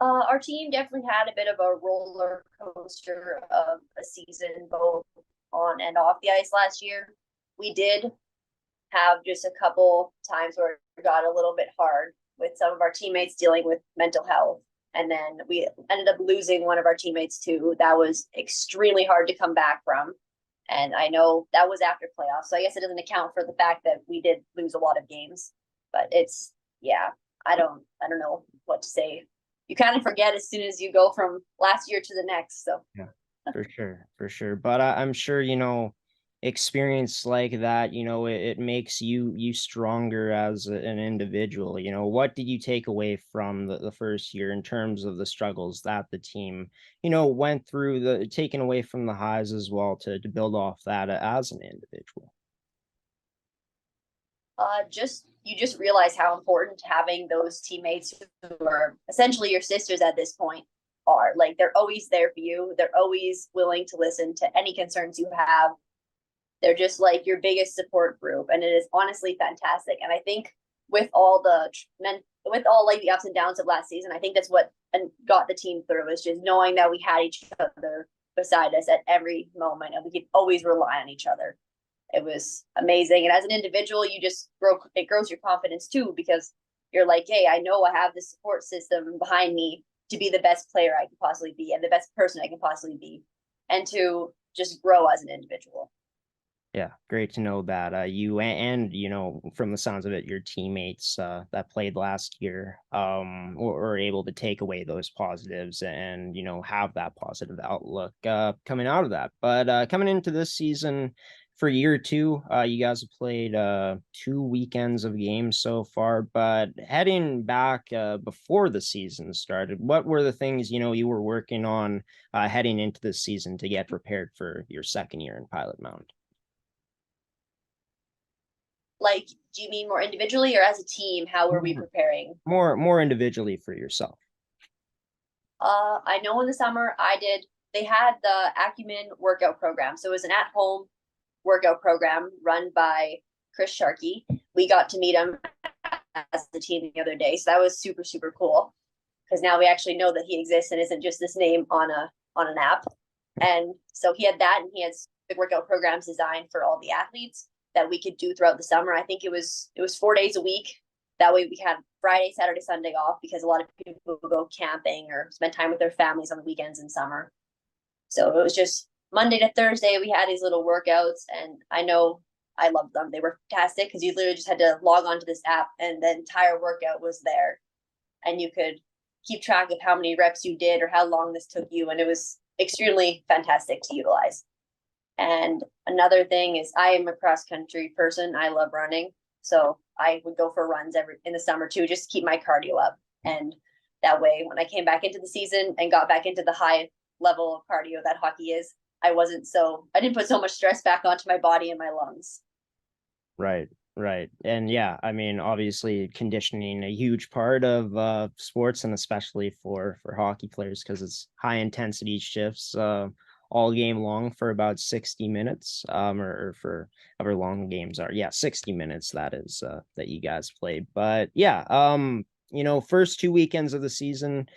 Speaker 5: Our team definitely had a bit of a roller coaster of a season, both on and off the ice last year. We did have just a couple times where it got a little bit hard with some of our teammates dealing with mental health. And then we ended up losing one of our teammates too. That was extremely hard to come back from. And I know that was after playoffs. So I guess it doesn't account for the fact that we did lose a lot of games. But I don't know what to say. You kind of forget as soon as you go from last year to the next. So
Speaker 1: yeah, for sure. But I'm sure, experience like that, it makes you stronger as an individual. What did you take away from the first year in terms of the struggles that the team, went through, the taken away from the highs as well, to build off that as an individual?
Speaker 5: You just realize how important having those teammates who are essentially your sisters at this point are. Like, they're always there for you. They're always willing to listen to any concerns you have. They're just like your biggest support group, and it is honestly fantastic. And I think with all like the ups and downs of last season, I think that's what got the team through, is just knowing that we had each other beside us at every moment, and we could always rely on each other. It was amazing. And as an individual, it grows your confidence too, because you're like, hey, I know I have this support system behind me to be the best player I can possibly be and the best person I can possibly be, and to just grow as an individual.
Speaker 1: Yeah, great to know that you and from the sounds of it, your teammates that played last year were able to take away those positives and have that positive outlook coming out of that. But coming into this season, for year two, you guys have played 2 weekends of games so far. But heading back before the season started, what were the things you were working on heading into this season to get prepared for your second year in Pilot Mound?
Speaker 5: Like, do you mean more individually or as a team? How were we preparing?
Speaker 1: More individually for yourself.
Speaker 5: I know in the summer they had the Acumen workout program. So it was an at-home workout program run by Chris Sharkey. We got to meet him as the team the other day. So that was super, super cool, because now we actually know that he exists and isn't just this name on an app. And so he had that, and he had the workout programs designed for all the athletes that we could do throughout the summer. I think it was 4 days a week. That way we had Friday, Saturday, Sunday off, because a lot of people go camping or spend time with their families on the weekends in summer. So it was just Monday to Thursday, we had these little workouts, and I know I loved them. They were fantastic, because you literally just had to log onto this app and the entire workout was there, and you could keep track of how many reps you did or how long this took you. And it was extremely fantastic to utilize. And another thing is, I am a cross country person. I love running. So I would go for runs in the summer too, just to keep my cardio up. And that way, when I came back into the season and got back into the high level of cardio that hockey is, I didn't put so much stress back onto my body and my lungs.
Speaker 1: Right. And yeah, I mean, obviously conditioning a huge part of sports, and especially for hockey players, because it's high intensity shifts all game long for about 60 minutes, or for however long the games are. Yeah, 60 minutes that is that you guys played. But yeah, first 2 weekends of the season,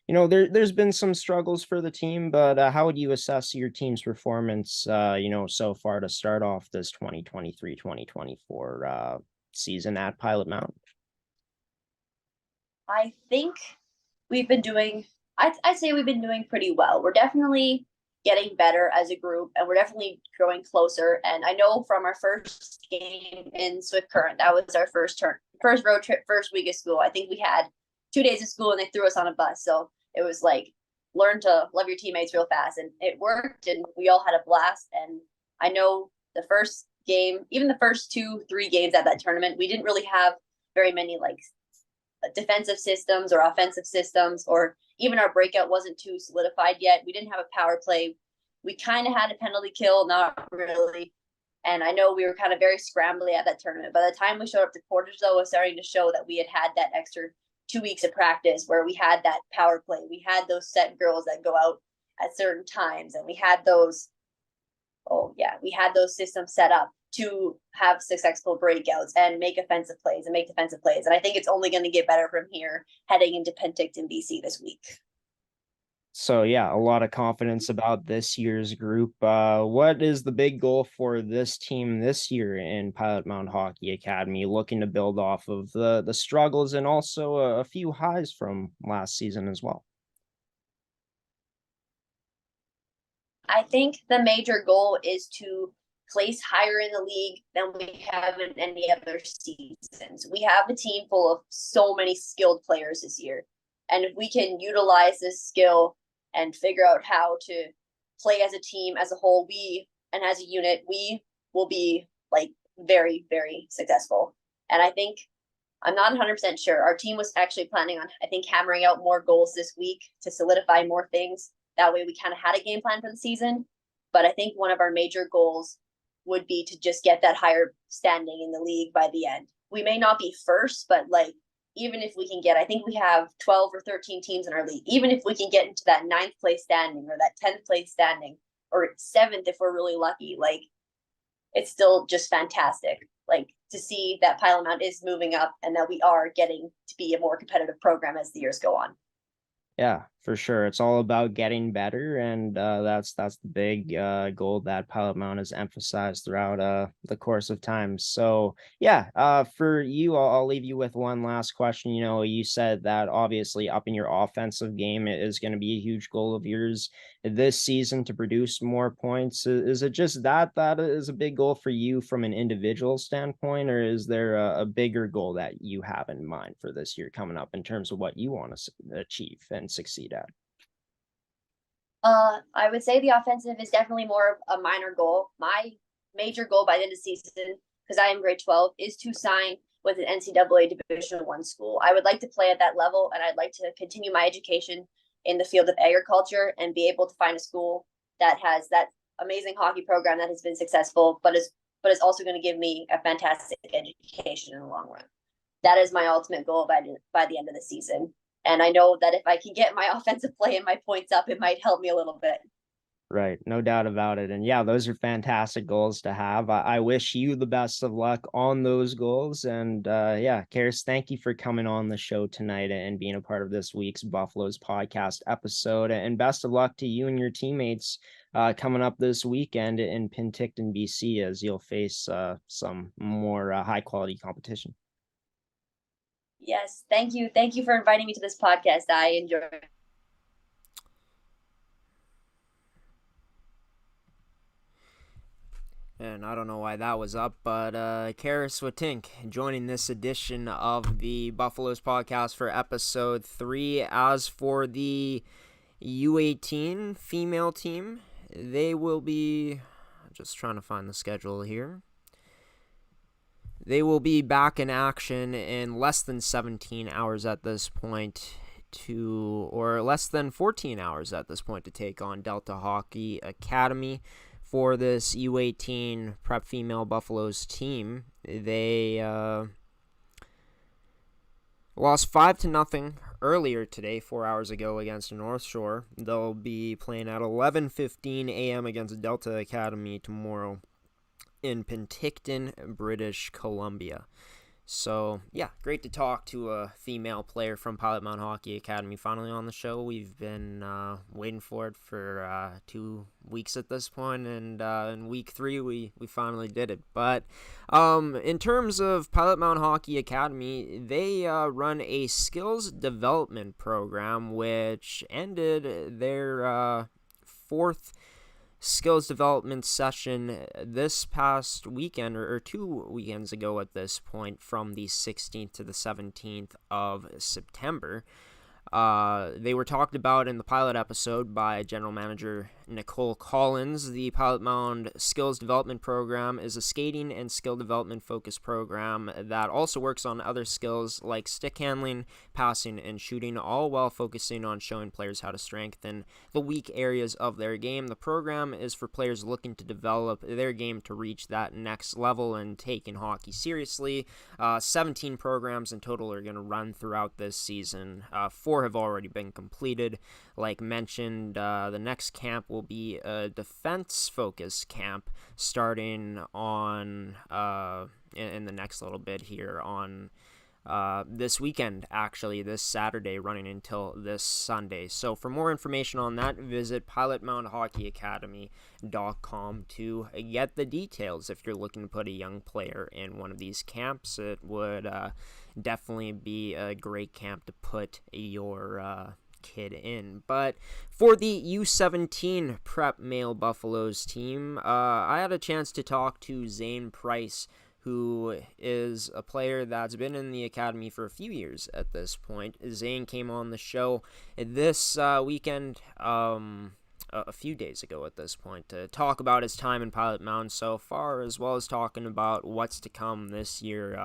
Speaker 1: there's been some struggles for the team, but how would you assess your team's performance, so far to start off this 2023-2024 season at Pilot Mound?
Speaker 5: I think I'd say we've been doing pretty well. We're definitely getting better as a group, and we're definitely growing closer. And I know from our first game in Swift Current, that was our first road trip, first week of school. I think we had 2 days of school and they threw us on a bus. So it was like, learn to love your teammates real fast. And it worked, and we all had a blast. And I know the first game, even the first 2-3 games at that tournament, we didn't really have very many like defensive systems or offensive systems, or even our breakout wasn't too solidified yet. We didn't have a power play. We kind of had a penalty kill, not really. And I know we were kind of very scrambly at that tournament. By the time we showed up to quarters, though, it was starting to show that we had that extra 2 weeks of practice where we had that power play. We had those set girls that go out at certain times, and we had those systems set up to have successful breakouts and make offensive plays and make defensive plays. And I think it's only going to get better from here heading into Penticton, BC this week.
Speaker 1: So yeah, a lot of confidence about this year's group. What is the big goal for this team this year in Pilot Mound Hockey Academy, looking to build off of the struggles and also a few highs from last season as well?
Speaker 5: I think the major goal is to place higher in the league than we have in any other seasons. We have a team full of so many skilled players this year. And if we can utilize this skill and figure out how to play as a team, as a whole, and as a unit, we will be like very, very successful. And I think I'm not 100% sure. Our team was actually planning on, I think, hammering out more goals this week to solidify more things. That way we kind of had a game plan for the season. But I think one of our major goals would be to just get that higher standing in the league by the end. We may not be first, but like, even if we can get, I think we have 12 or 13 teams in our league. Even if we can get into that 9th place standing or that 10th place standing or 7th, if we're really lucky, like, it's still just fantastic. Like, to see that Pilot Mound is moving up and that we are getting to be a more competitive program as the years go on.
Speaker 1: Yeah, for sure. It's all about getting better, and that's the big goal that Pilot Mound has emphasized throughout the course of time. So yeah, for you, I'll leave you with one last question. You know, you said that obviously upping your offensive game is going to be a huge goal of yours this season to produce more points. Is it just that is a big goal for you from an individual standpoint, or is there a bigger goal that you have in mind for this year coming up in terms of what you want to achieve and succeed at?
Speaker 5: I would say the offensive is definitely more of a minor goal. My major goal by the end of the season, because I am grade 12, is to sign with an NCAA Division I school. I would like to play at that level, and I'd like to continue my education in the field of agriculture and be able to find a school that has that amazing hockey program that has been successful, but is also going to give me a fantastic education in the long run. That is my ultimate goal by the end of the season. And I know that if I can get my offensive play and my points up, it might help me a little bit.
Speaker 1: Right. No doubt about it. And yeah, those are fantastic goals to have. I wish you the best of luck on those goals. And yeah, Karis, thank you for coming on the show tonight and being a part of this week's Buffaloes podcast episode. And best of luck to you and your teammates coming up this weekend in Penticton, BC, as you'll face some more high quality competition.
Speaker 5: Yes, thank you. Thank you for inviting me to this podcast. I enjoy it.
Speaker 1: And I don't know why that was up, but Karis Watink joining this edition of the Buffaloes podcast for episode 3. As for the U18 female team, they will be, just trying to find the schedule here. They will be back in action in less than 17 hours at this point or less than 14 hours at this point to take on Delta Hockey Academy. For this U18 Prep Female Buffaloes team, they lost 5-0 earlier today, 4 hours ago, against North Shore. They'll be playing at 11:15 a.m. against Delta Academy tomorrow in Penticton, British Columbia. So, yeah, great to talk to a female player from Pilot Mound Hockey Academy finally on the show. We've been waiting for it for 2 weeks at this point, and in week 3 we finally did it. But in terms of Pilot Mound Hockey Academy, they run a skills development program which ended their 4th skills development session this past weekend, or 2 weekends ago at this point, from the 16th to the 17th of September. They were talked about in the pilot episode by General Manager Nicole Collins. The Pilot Mound Skills Development Program is a skating and skill development focused program that also works on other skills like stick handling, passing, and shooting, all while focusing on showing players how to strengthen the weak areas of their game. The program is for players looking to develop their game to reach that next level and taking hockey seriously. 17 programs in total are going to run throughout this season. 4 have already been completed. Like mentioned, the next camp will be a defense-focused camp starting on in the next little bit here on this weekend, actually, this Saturday, running until this Sunday. So for more information on that, visit pilotmoundhockeyacademy.com to get the details. If you're looking to put a young player in one of these camps, it would definitely be a great camp to put your kid in. But for the U17 Prep Male Buffaloes team, I had a chance to talk to Zane Price, who is a player that's been in the academy for a few years at this point. Zane came on the show this weekend a few days ago at this point to talk about his time in Pilot Mound so far, as well as talking about what's to come this year,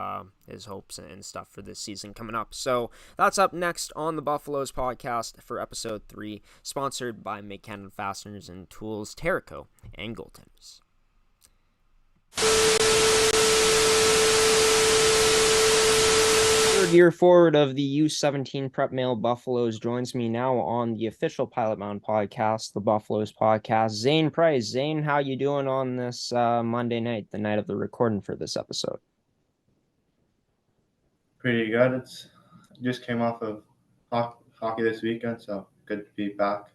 Speaker 1: his hopes and stuff for this season coming up. So that's up next on the Buffaloes podcast for episode 3, sponsored by McKenna Fasteners and Tools, Terrico, and Goaltenders. Third-year forward of the U17 Prep Male Buffaloes joins me now on the official Pilot Mound podcast, the Buffaloes podcast, Zane Price. Zane, how you doing on this Monday night, the night of the recording for this episode?
Speaker 6: Pretty good. It's just came off of hockey this weekend, so good to be back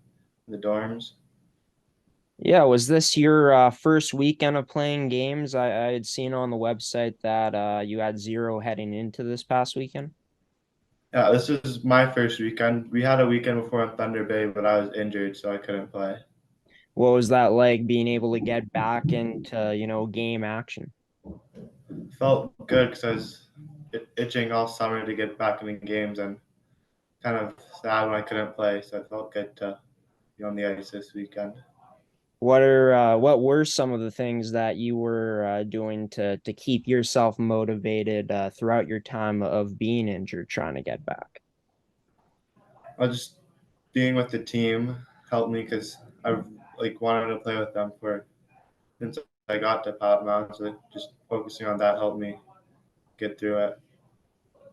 Speaker 6: in the dorms.
Speaker 1: Yeah, was this your first weekend of playing games? I had seen on the website that you had 0 heading into this past weekend.
Speaker 6: Yeah, this is my first weekend. We had a weekend before in Thunder Bay, but I was injured, so I couldn't play.
Speaker 1: What was that like, being able to get back into, game action?
Speaker 6: Felt good because I was itching all summer to get back into games and kind of sad when I couldn't play, so it felt good to be on the ice this weekend.
Speaker 1: What were some of the things that you were doing to keep yourself motivated throughout your time of being injured, trying to get back?
Speaker 6: Just being with the team helped me because I wanted to play with them since I got to Pilot Mound, so just focusing on that helped me get through it.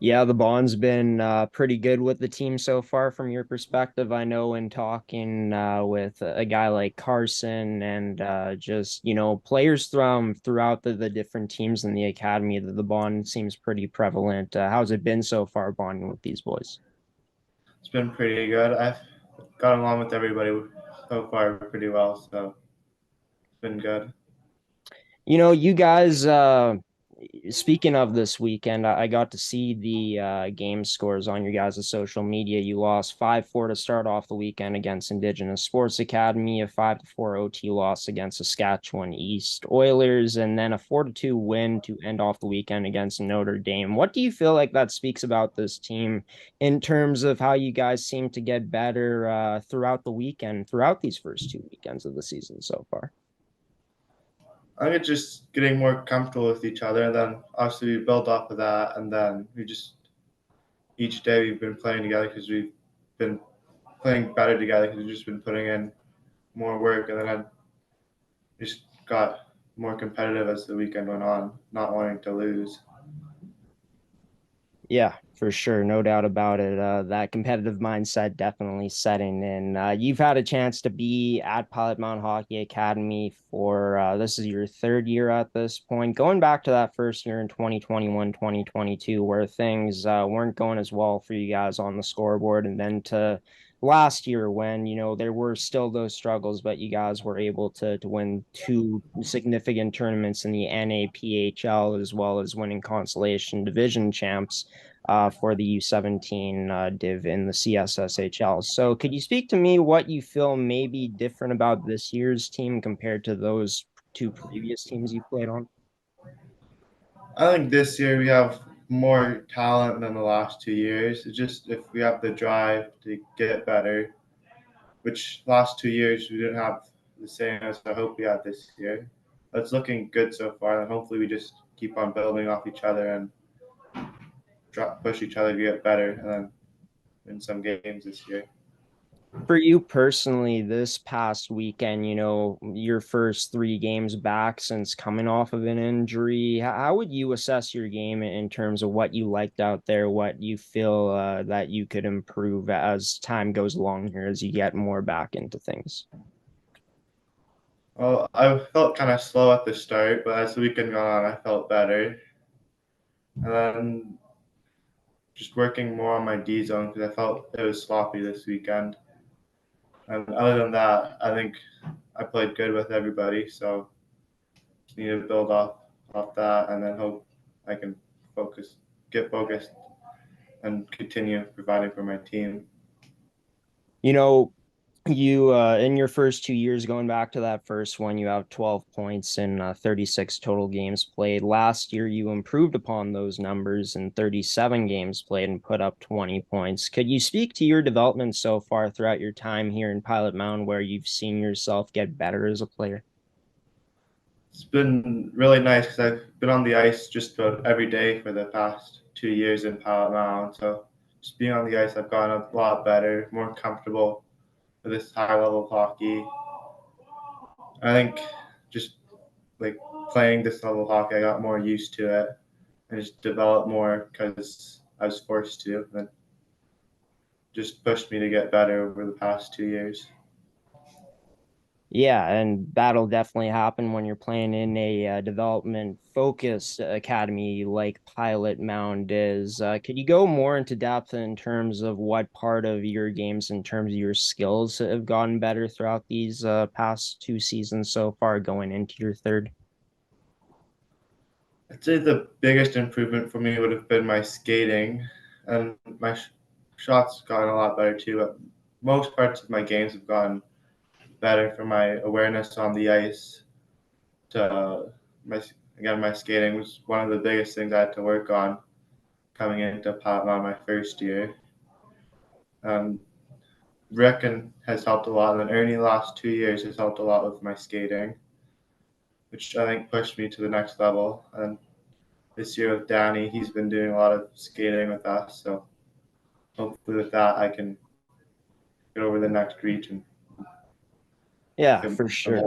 Speaker 1: Yeah, the bond's been pretty good with the team so far from your perspective. I know in talking with a guy like Carson and just, players throughout the different teams in the academy, the bond seems pretty prevalent. How's it been so far bonding with these boys?
Speaker 6: It's been pretty good. I've got along with everybody so far pretty well, so it's been good.
Speaker 1: You guys, speaking of this weekend, I got to see the game scores on your guys' social media. You lost 5-4 to start off the weekend against Indigenous Sports Academy, a 5-4 OT loss against Saskatchewan East Oilers, and then a 4-2 win to end off the weekend against Notre Dame. What do you feel like that speaks about this team in terms of how you guys seem to get better throughout the weekend, throughout these first 2 weekends of the season so far?
Speaker 6: I think it's just getting more comfortable with each other, and then obviously we build off of that, and then each day we've been playing together because we've been playing better together because we've just been putting in more work, and then I just got more competitive as the weekend went on, not wanting to lose.
Speaker 1: Yeah, for sure. No doubt about it. That competitive mindset definitely setting in. You've had a chance to be at Pilot Mound Hockey Academy for this is your 3rd year at this point. Going back to that first year in 2021, 2022, where things weren't going as well for you guys on the scoreboard, and then to last year when, there were still those struggles, but you guys were able to win 2 significant tournaments in the NAPHL, as well as winning consolation division champs for the U17 div in the CSSHL. So could you speak to me what you feel may be different about this year's team compared to those 2 previous teams you played on?
Speaker 6: I think this year we have more talent than the last 2 years. It's just if we have the drive to get better, which last 2 years we didn't have the same as I hope we had this year. It's looking good so far, and hopefully we just keep on building off each other and push each other to get better and then win some games this year.
Speaker 1: For you personally, this past weekend, your first 3 games back since coming off of an injury, how would you assess your game in terms of what you liked out there, what you feel that you could improve as time goes along here, as you get more back into things?
Speaker 6: Well, I felt kind of slow at the start, but as the weekend went on, I felt better. And then just working more on my D zone because I felt it was sloppy this weekend. And other than that, I think I played good with everybody, so just need to build off that and then hope I can get focused, and continue providing for my team.
Speaker 1: You in your first 2 years, going back to that first one, you have 12 points in 36 total games played. Last year, you improved upon those numbers in 37 games played and put up 20 points. Could you speak to your development so far throughout your time here in Pilot Mound, where you've seen yourself get better as a player?
Speaker 6: It's been really nice because I've been on the ice just about every day for the past 2 years in Pilot Mound. So just being on the ice, I've gotten a lot better, more comfortable with this high level of hockey. I think just like playing this level of hockey, I got more used to it and just developed more because I was forced to, and just pushed me to get better over the past 2 years.
Speaker 1: Yeah, and that'll definitely happen when you're playing in a development focused academy like Pilot Mound is. Could you go more into depth in terms of what part of your games, in terms of your skills, have gotten better throughout these past 2 seasons so far, going into your third?
Speaker 6: I'd say the biggest improvement for me would have been my skating, and my shots gotten a lot better too. But most parts of my games have gotten better for my awareness on the ice. To my again, my skating was one of the biggest things I had to work on coming into Patmon my first year. Um, Reckon has helped a lot, and then Ernie the last 2 years has helped a lot with my skating, which I think pushed me to the next level. And this year with Danny, he's been doing a lot of skating with us, so hopefully with that I can get over the next region.
Speaker 1: Yeah, for sure.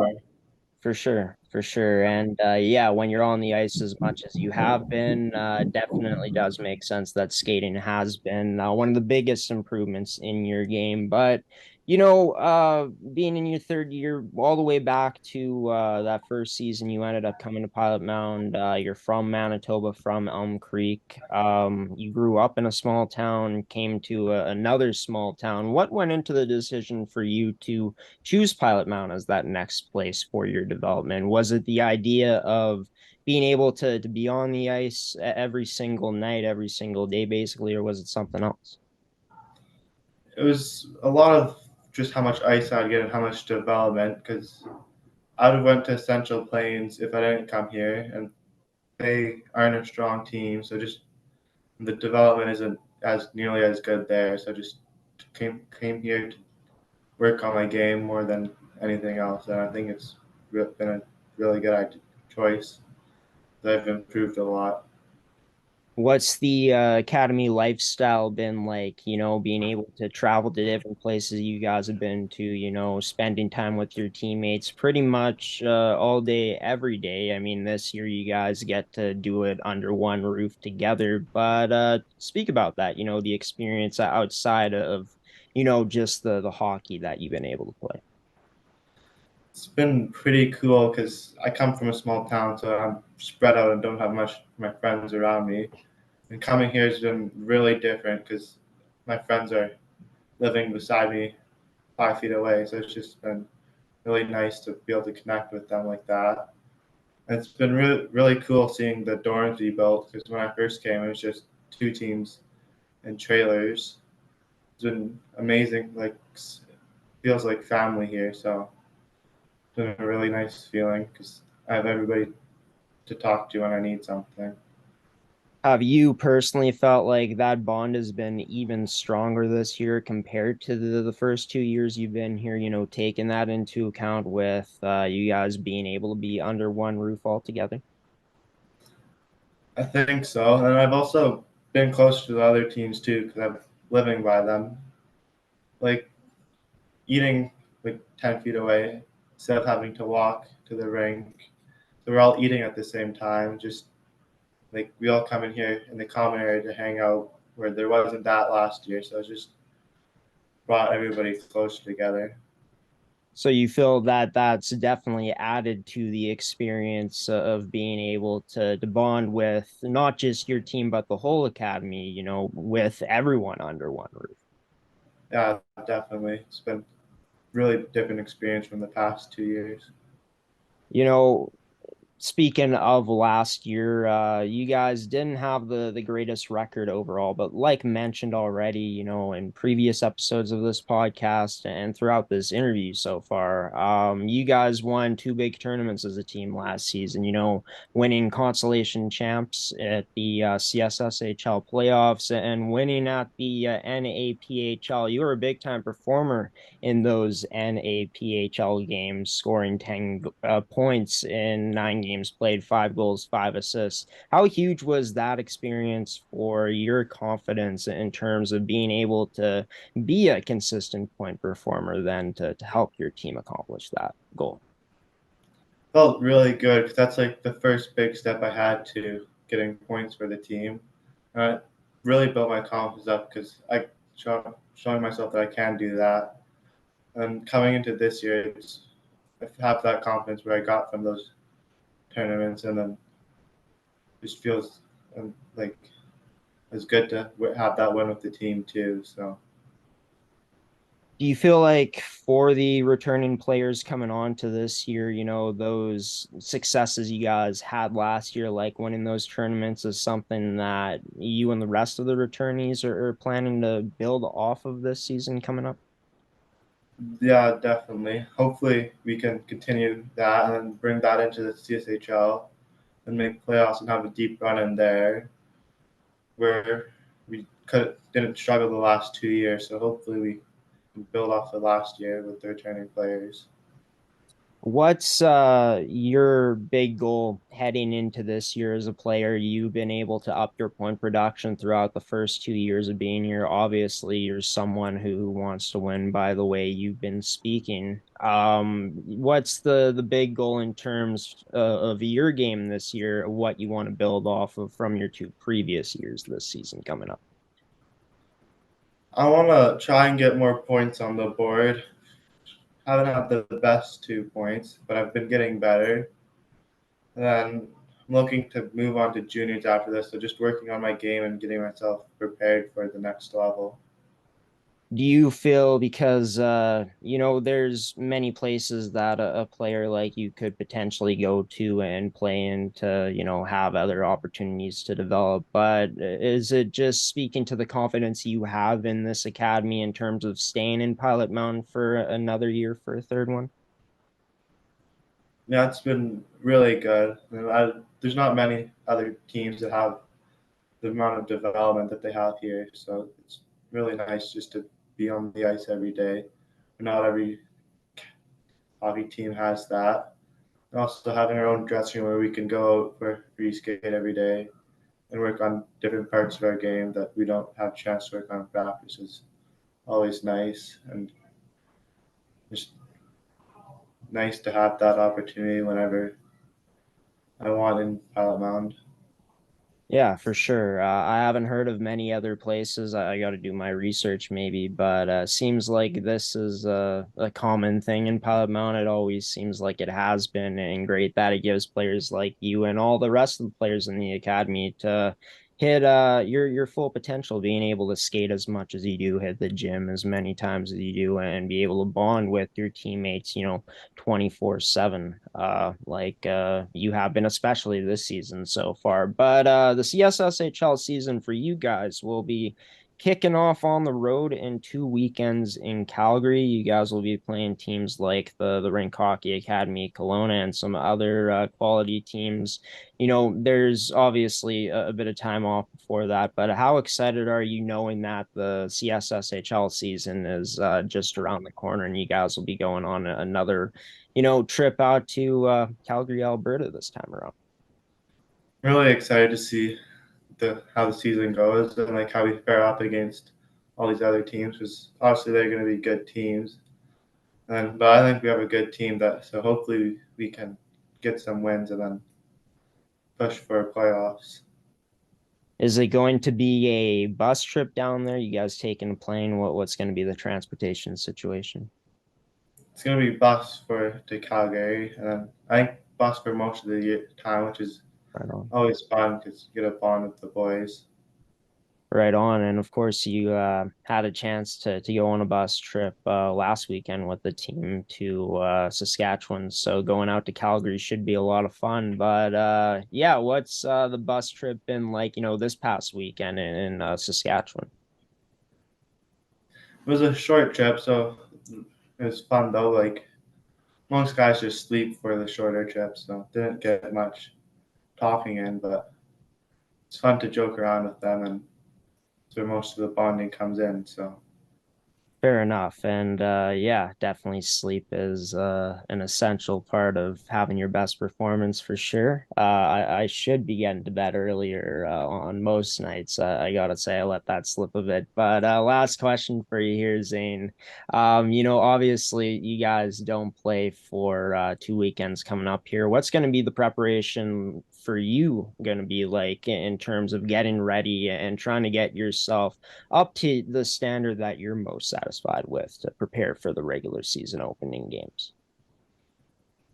Speaker 1: For sure, for sure. And yeah, when you're on the ice as much as you have been, definitely does make sense that skating has been one of the biggest improvements in your game. But, being in your third year, all the way back to that first season, you ended up coming to Pilot Mound. You're from Manitoba, from Elm Creek. You grew up in a small town, came to another small town. What went into the decision for you to choose Pilot Mound as that next place for your development? Was it the idea of being able to be on the ice every single night, every single day, basically, or was it something else?
Speaker 6: It was a lot of just how much ice I'd get and how much development, because I would have went to Central Plains if I didn't come here, and they aren't a strong team, so just the development isn't as nearly as good there. So just came here to work on my game more than anything else, and I think it's been a really good choice. I've improved a lot.
Speaker 1: What's the academy lifestyle been like, being able to travel to different places you guys have been to, spending time with your teammates pretty much all day, every day? I mean, this year you guys get to do it under one roof together, but speak about that, the experience outside of, just the hockey that you've been able to play.
Speaker 6: It's been pretty cool because I come from a small town, so I'm spread out and don't have much of my friends around me. And coming here has been really different because my friends are living beside me 5 feet away. So it's just been really nice to be able to connect with them like that. And it's been really, really cool seeing the dorms we built because when I first came, it was just two teams and trailers. It's been amazing. Like, feels like family here. So it's been a really nice feeling because I have everybody to talk to when I need something.
Speaker 1: Have you personally felt like that bond has been even stronger this year compared to the first 2 years you've been here, taking that into account with you guys being able to be under one roof altogether?
Speaker 6: I think so. And I've also been close to the other teams too because I'm living by them. Like eating like 10 feet away instead of having to walk to the rink. So we're all eating at the same time. Just like we all come in here in the common area to hang out where there wasn't that last year. So it just brought everybody closer together.
Speaker 1: So you feel that that's definitely added to the experience of being able to bond with not just your team, but the whole academy, with everyone under one roof.
Speaker 6: Yeah, definitely. It's been really different experience from the past 2 years.
Speaker 1: You know, Speaking of last year, you guys didn't have the greatest record overall, but like mentioned already, in previous episodes of this podcast and throughout this interview so far, you guys won two big tournaments as a team last season, winning consolation champs at the CSSHL playoffs and winning at the NAPHL. You were a big time performer in those NAPHL games, scoring 10 points in 9 games played, 5 goals, 5 assists. How huge was that experience for your confidence in terms of being able to be a consistent point performer then to help your team accomplish that goal?
Speaker 6: Felt really good because that's like the first big step I had to getting points for the team. And it really built my confidence up because showing myself that I can do that. And coming into this year, I have that confidence where I got from those tournaments, and then just feels like it's good to have that win with the team too. So
Speaker 1: Do you feel like for the returning players coming on to this year, those successes you guys had last year, like winning those tournaments, is something that you and the rest of the returnees are planning to build off of this season coming up?
Speaker 6: yeah, definitely. Hopefully, we can continue that and then bring that into the CSHL and make playoffs and have a deep run in there, where we didn't struggle the last 2 years. So hopefully, we can build off the last year with the returning players.
Speaker 1: What's your big goal heading into this year as a player? You've been able to up your point production throughout the first 2 years of being here. Obviously, you're someone who wants to win by the way you've been speaking. What's the big goal in terms of your game this year, what you want to build off of from your two previous years this season coming up?
Speaker 6: I want to try and get more points on the board. I haven't had the best 2 points, but I've been getting better. And then I'm looking to move on to juniors after this, so just working on my game and getting myself prepared for the next level.
Speaker 1: Do you feel, because there's many places that a player like you could potentially go to and play and to have other opportunities to develop, but is it just speaking to the confidence you have in this academy in terms of staying in Pilot Mound for another year for a third one?
Speaker 6: Yeah, it's been really good. There's not many other teams that have the amount of development that they have here, so it's really nice just to be on the ice every day. Not every hockey team has that. And also having our own dressing room where we can go out for free skate every day and work on different parts of our game that we don't have a chance to work on in practice is always nice, and just nice to have that opportunity whenever I want in Pilot Mound.
Speaker 1: Yeah, for sure. I haven't heard of many other places. I got to do my research maybe, but seems like this is a common thing in Pilot Mountain. It always seems like it has been, and great that it gives players like you and all the rest of the players in the academy to hit your full potential, being able to skate as much as you do, hit the gym as many times as you do, and be able to bond with your teammates, 24/7, like you have been, especially this season so far. But the CSSHL season for you guys will be kicking off on the road in 2 weekends in Calgary. You guys will be playing teams like the Rink Hockey Academy, Kelowna, and some other quality teams. There's obviously a bit of time off before that, but how excited are you knowing that the CSSHL season is just around the corner and you guys will be going on another trip out to Calgary, Alberta this time around?
Speaker 6: Really excited to see how the season goes and like how we fare up against all these other teams, because obviously they're going to be good teams. But I think we have a good team, so hopefully we can get some wins and then push for playoffs.
Speaker 1: Is it going to be a bus trip down there? You guys taking a plane? What's going to be the transportation situation?
Speaker 6: It's going to be bus to Calgary, and then I think bus for most of the time, which is
Speaker 1: Right on.
Speaker 6: always fun because you get a bond with the boys.
Speaker 1: Right on. And of course, you had a chance to go on a bus trip last weekend with the team to Saskatchewan. So going out to Calgary should be a lot of fun. But yeah, what's the bus trip been like, this past weekend in Saskatchewan?
Speaker 6: It was a short trip, so it was fun though. Like most guys just sleep for the shorter trips, so didn't get much talking in, but it's fun to joke around with them, and that's where most of the bonding comes in. So
Speaker 1: Fair enough. And yeah, definitely sleep is an essential part of having your best performance for sure. I should be getting to bed earlier on most nights. I gotta say, I let that slip a bit. But last question for you here, Zane. Obviously, you guys don't play for 2 weekends coming up here. What's going to be the preparation for you going to be like in terms of getting ready and trying to get yourself up to the standard that you're most satisfied with to prepare for the regular season opening games?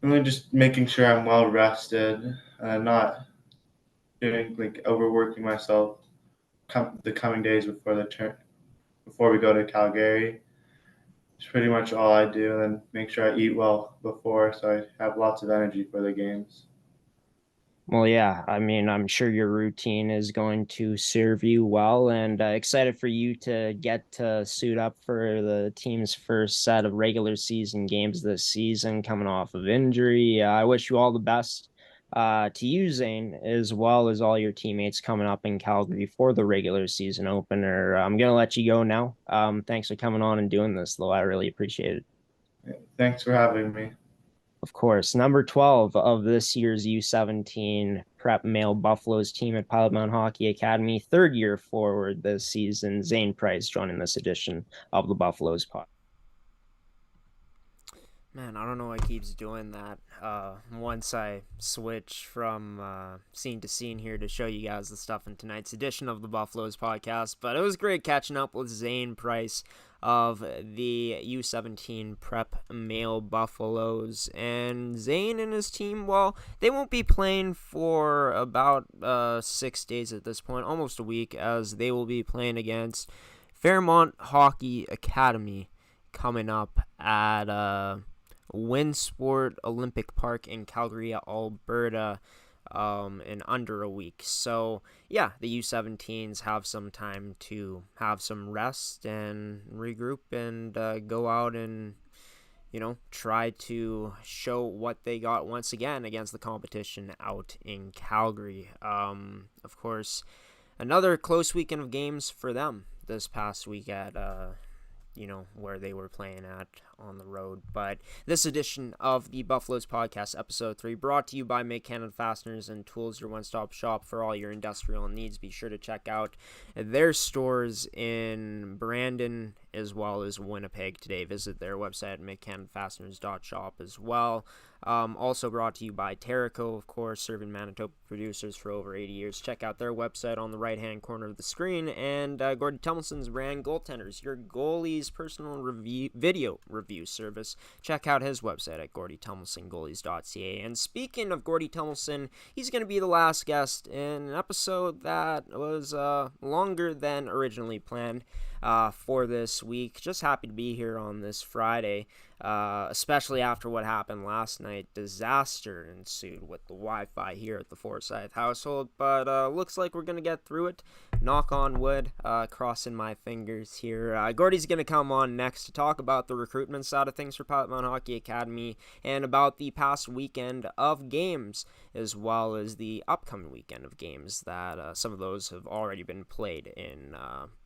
Speaker 6: really just making sure I'm well rested and not doing like overworking myself the coming days before the turn before we go to Calgary. It's pretty much all I do, and then make sure I eat well before so I have lots of energy for the games.
Speaker 1: Well, yeah, I mean, I'm sure your routine is going to serve you well, and excited for you to get to suit up for the team's first set of regular season games this season, coming off of injury. I wish you all the best to you, Zane, as well as all your teammates coming up in Calgary for the regular season opener. I'm gonna let you go now. Thanks for coming on and doing this, though. I really appreciate it.
Speaker 6: Yeah, thanks for having me.
Speaker 1: Of course, number 12 of this year's U17 Prep Male Buffaloes team at Pilot Mound Hockey Academy, third year forward this season, Zane Price joining this edition of the Buffaloes pod. Man, I don't know what keeps doing that. Once I switch from scene to scene here to show you guys the stuff in tonight's edition of the Buffaloes podcast, but it was great catching up with Zane Price of the U17 Prep Male Buffaloes. And Zane and his team, well, they won't be playing for about 6 days at this point, almost a week, as they will be playing against Fairmont Hockey Academy coming up at Winsport Olympic Park in Calgary, Alberta, in under a week. So yeah, the U17s have some time to have some rest and regroup and go out and try to show what they got once again against the competition out in Calgary. Of course, another close weekend of games for them this past week at where they were playing at on the road. But this edition of the Buffaloes Podcast, Episode 3, brought to you by Make Canada Fasteners and Tools, your one-stop shop for all your industrial needs. Be sure to check out their stores in Brandon as well as Winnipeg today. Visit their website at makecanadafasteners.shop as well. Also brought to you by Terrico, of course, serving Manitoba producers for over 80 years. Check out their website on the right-hand corner of the screen. And Gordy Tumelson's brand Goaltenders, your goalie's personal video review service. Check out his website at gordytumelsongoalies.ca. And speaking of Gordy Tumelson, he's going to be the last guest in an episode that was longer than originally planned for this week. Just happy to be here on this Friday. Especially after what happened last night. Disaster ensued with the Wi-Fi here at the Forsyth household, but looks like we're going to get through it. Knock on wood, crossing my fingers here. Gordy's going to come on next to talk about the recruitment side of things for Pilot Mound Hockey Academy and about the past weekend of games, as well as the upcoming weekend of games that some of those have already been played in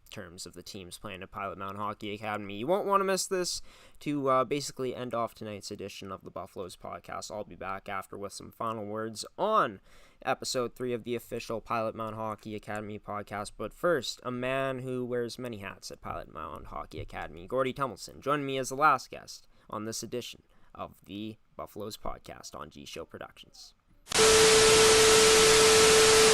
Speaker 1: terms of the teams playing at Pilot Mound Hockey Academy. You won't want to miss this to basically end off tonight's edition of the Buffaloes podcast. I'll be back after with some final words on episode 3 of the official Pilot Mound Hockey Academy podcast. But first, a man who wears many hats at Pilot Mound Hockey Academy, Gordy Tumelson, joining me as the last guest on this edition of the Buffaloes podcast on GShow Productions.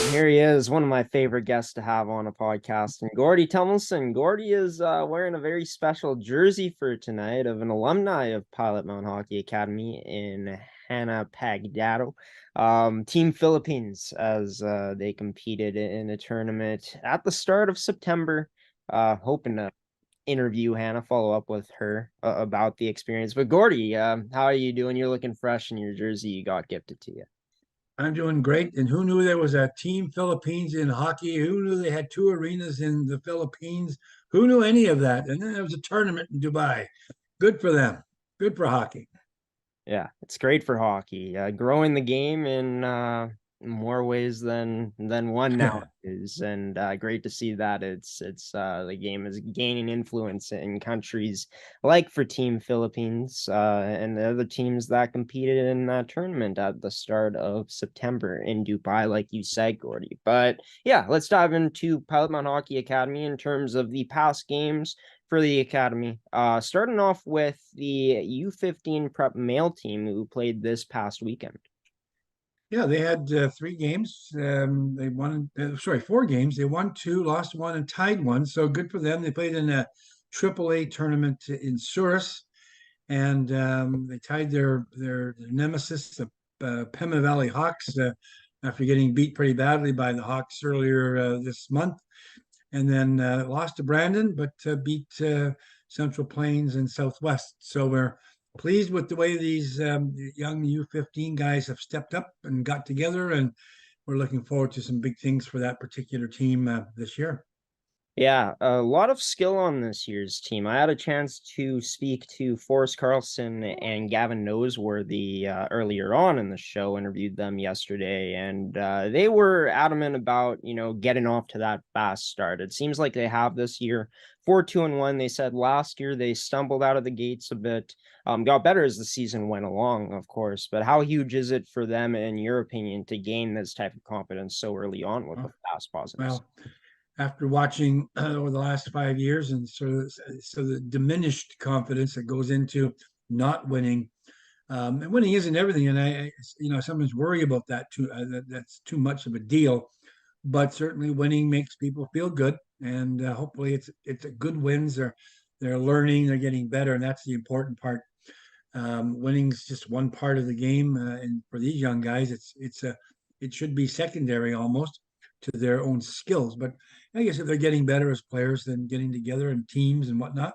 Speaker 1: And here he is, one of my favorite guests to have on a podcast, and Gordy Tumelson. Gordy is wearing a very special jersey for tonight of an alumni of Pilot Mound Hockey Academy in Hannah Pagdato. Team Philippines, as they competed in a tournament at the start of September. Hoping to interview Hannah, follow up with her about the experience. But Gordy, how are you doing? You're looking fresh in your jersey you got gifted to you.
Speaker 7: I'm doing great. And who knew there was a Team Philippines in hockey? Who knew they had 2 arenas in the Philippines? Who knew any of that? And then there was a tournament in Dubai. Good for them. Good for hockey.
Speaker 1: Yeah, it's great for hockey. Growing the game in more ways than one nowadays, and great to see that it's the game is gaining influence in countries like for Team Philippines and the other teams that competed in that tournament at the start of September in Dubai, like you said, Gordy. But yeah, let's dive into Pilot Mound Hockey Academy in terms of the past games for the academy. Starting off with the U15 prep male team who played this past weekend.
Speaker 7: Yeah, they had 3 games. They won, 4 games. They won 2, lost 1, and tied 1. So good for them. They played in a AAA tournament in Souris, and they tied their nemesis, the Pema Valley Hawks, after getting beat pretty badly by the Hawks earlier this month. And then lost to Brandon, but beat Central Plains and Southwest. So we're pleased with the way these young U15 guys have stepped up and got together, and we're looking forward to some big things for that particular team this year.
Speaker 1: Yeah, a lot of skill on this year's team. I had a chance to speak to Forrest Carlson and Gavin Noseworthy earlier on in the show, interviewed them yesterday, and they were adamant about, getting off to that fast start. It seems like they have this year 4-2-1. They said last year they stumbled out of the gates a bit, got better as the season went along, of course, but how huge is it for them, in your opinion, to gain this type of confidence so early on with the fast positives?
Speaker 7: Well, after watching over the last 5 years and so the diminished confidence that goes into not winning, and winning isn't everything, and I sometimes worry about that too. That's too much of a deal, but certainly winning makes people feel good, and hopefully it's a good wins. They're learning, they're getting better, and that's the important part. Winning is just one part of the game, and for these young guys, it should be secondary almost to their own skills. But I guess if they're getting better as players, then getting together in teams and whatnot,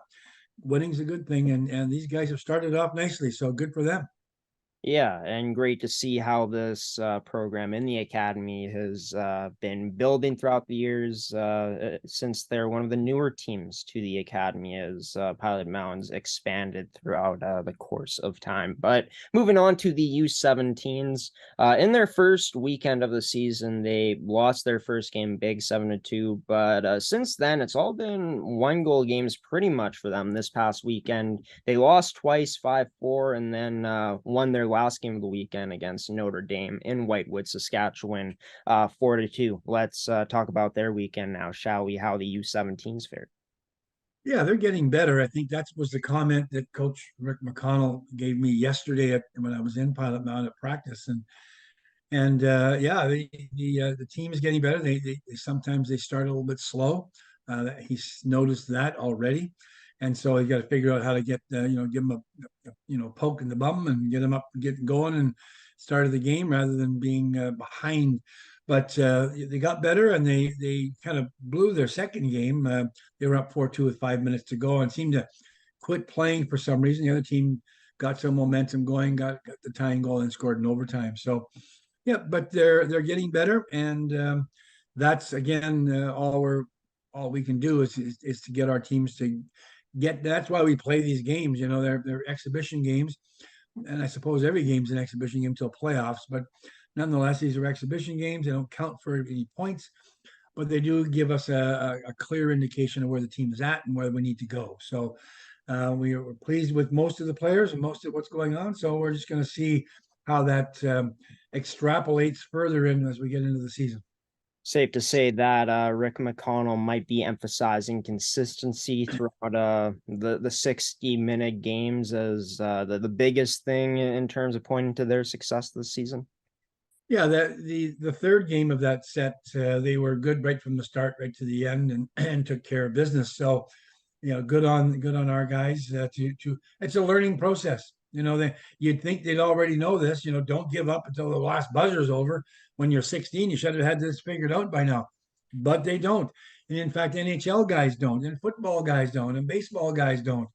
Speaker 7: winning's a good thing. And these guys have started off nicely, so good for them.
Speaker 1: Yeah, and great to see how this program in the academy has been building throughout the years since they're one of the newer teams to the academy as Pilot Mound's expanded throughout the course of time. But moving on to the U17s, in their first weekend of the season, they lost their first game big 7-2. But since then, it's all been 1-goal games pretty much for them. This past weekend, they lost twice, 5-4, and then won their last game of the weekend against Notre Dame in Whitewood, Saskatchewan, 4-2. Let's talk about their weekend now, shall we? How the U17s fared.
Speaker 7: Yeah, they're getting better. I think that was the comment that Coach Rick McConnell gave me yesterday when I was in Pilot Mound at practice, and yeah, the team is getting better. They sometimes they start a little bit slow. He's noticed that already. And so you got to figure out how to get, give them a poke in the bum and get them up and get going and started the game rather than being behind. But they got better, and they kind of blew their second game. They were up 4-2 with 5 minutes to go and seemed to quit playing for some reason. The other team got some momentum going, got the tying goal and scored in overtime. So yeah, but they're getting better, and that's again all we can do is to get our teams to get. That's why we play these games. They're exhibition games, and I suppose every game's an exhibition game until playoffs. But nonetheless, these are exhibition games. They don't count for any points, but they do give us a clear indication of where the team is at and where we need to go. So we're pleased with most of the players and most of what's going on. So we're just going to see how that extrapolates further in as we get into the season.
Speaker 1: Safe to say that Rick McConnell might be emphasizing consistency throughout the 60-minute games as the biggest thing in terms of pointing to their success this season.
Speaker 7: Yeah, the third game of that set, they were good right from the start, right to the end, and took care of business. So, good on our guys. It's a learning process. You'd think they'd already know this. Don't give up until the last buzzer's over. When you're 16, you should have had this figured out by now, but they don't. And in fact, NHL guys don't, and football guys don't, and baseball guys don't.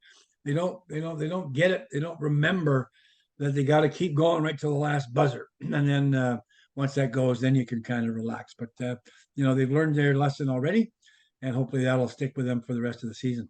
Speaker 7: They don't get it. They don't remember that they got to keep going right till the last buzzer, and then once that goes, then you can kind of relax. But they've learned their lesson already, and hopefully that'll stick with them for the rest of the season.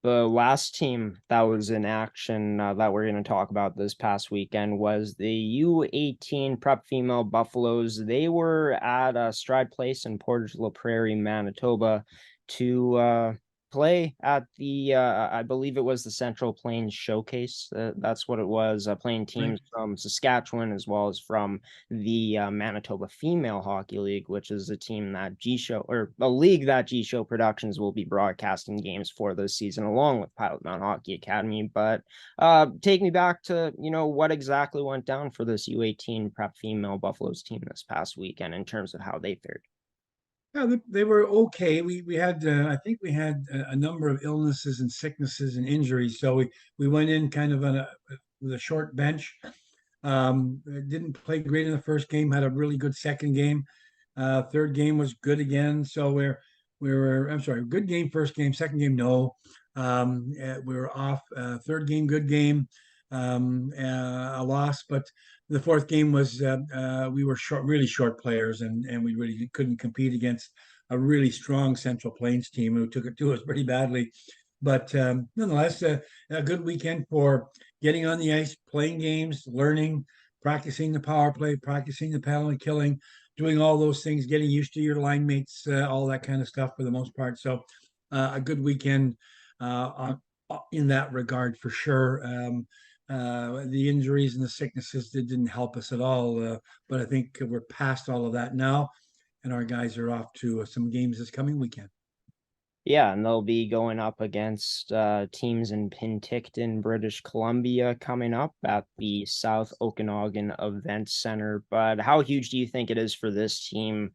Speaker 1: The last team that was in action that we're going to talk about this past weekend was the U18 Prep Female Buffaloes. They were at Stride Place in Portage La Prairie, Manitoba, to play at the, I believe it was the Central Plains Showcase. That's what it was, playing teams from Saskatchewan as well as from the Manitoba Female Hockey League, which is a team that a league that GShow Productions will be broadcasting games for this season, along with Pilot Mound Hockey Academy. But take me back to, what exactly went down for this U18 Prep Female Buffaloes team this past weekend in terms of how they fared.
Speaker 7: Yeah, they were okay. We had I think we had a number of illnesses and sicknesses and injuries, so we went in kind of with a short bench. Didn't play great in the first game. Had a really good second game. Third game was good again. So I'm sorry, good game first game, second game no. We were off. Third game good game. A loss, but the fourth game was we were really short players, and we really couldn't compete against a really strong Central Plains team who took it to us pretty badly. But nonetheless, a good weekend for getting on the ice, playing games, learning, practicing the power play, practicing the penalty killing, doing all those things, getting used to your line mates, all that kind of stuff for the most part. So a good weekend in that regard for sure. The injuries and the sicknesses didn't help us at all, but I think we're past all of that now, and our guys are off to some games this coming weekend.
Speaker 1: Yeah, and they'll be going up against teams in Penticton, British Columbia coming up at the South Okanagan Event Center. But how huge do you think it is for this team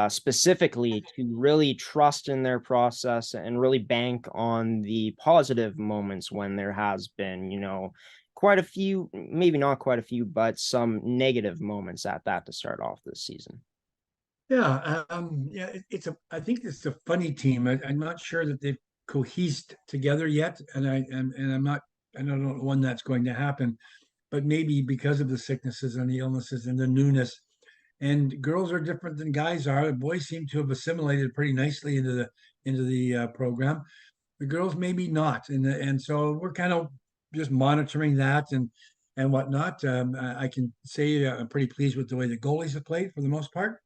Speaker 1: specifically to really trust in their process and really bank on the positive moments when there has been, quite a few, maybe not quite a few, but some negative moments at that to start off this season?
Speaker 7: Yeah, I think it's a funny team. I'm not sure that they've cohesed together yet, and I don't know when that's going to happen, but maybe because of the sicknesses and the illnesses and the newness. And girls are different than guys are. Boys seem to have assimilated pretty nicely into the program. The girls maybe not, and so we're kind of just monitoring that and whatnot. I can say I'm pretty pleased with the way the goalies have played for the most part,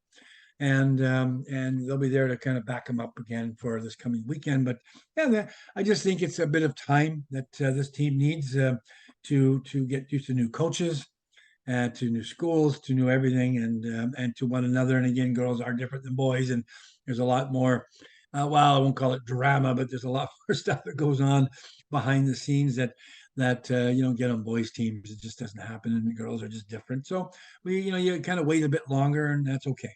Speaker 7: and they'll be there to kind of back them up again for this coming weekend. But yeah, I just think it's a bit of time that this team needs to get used to new coaches, to new schools, to new everything, and to one another. And again, girls are different than boys, and there's a lot more. Well, I won't call it drama, but there's a lot more stuff that goes on behind the scenes that you don't get on boys teams. It just doesn't happen, and the girls are just different. So you kind of wait a bit longer, and that's okay.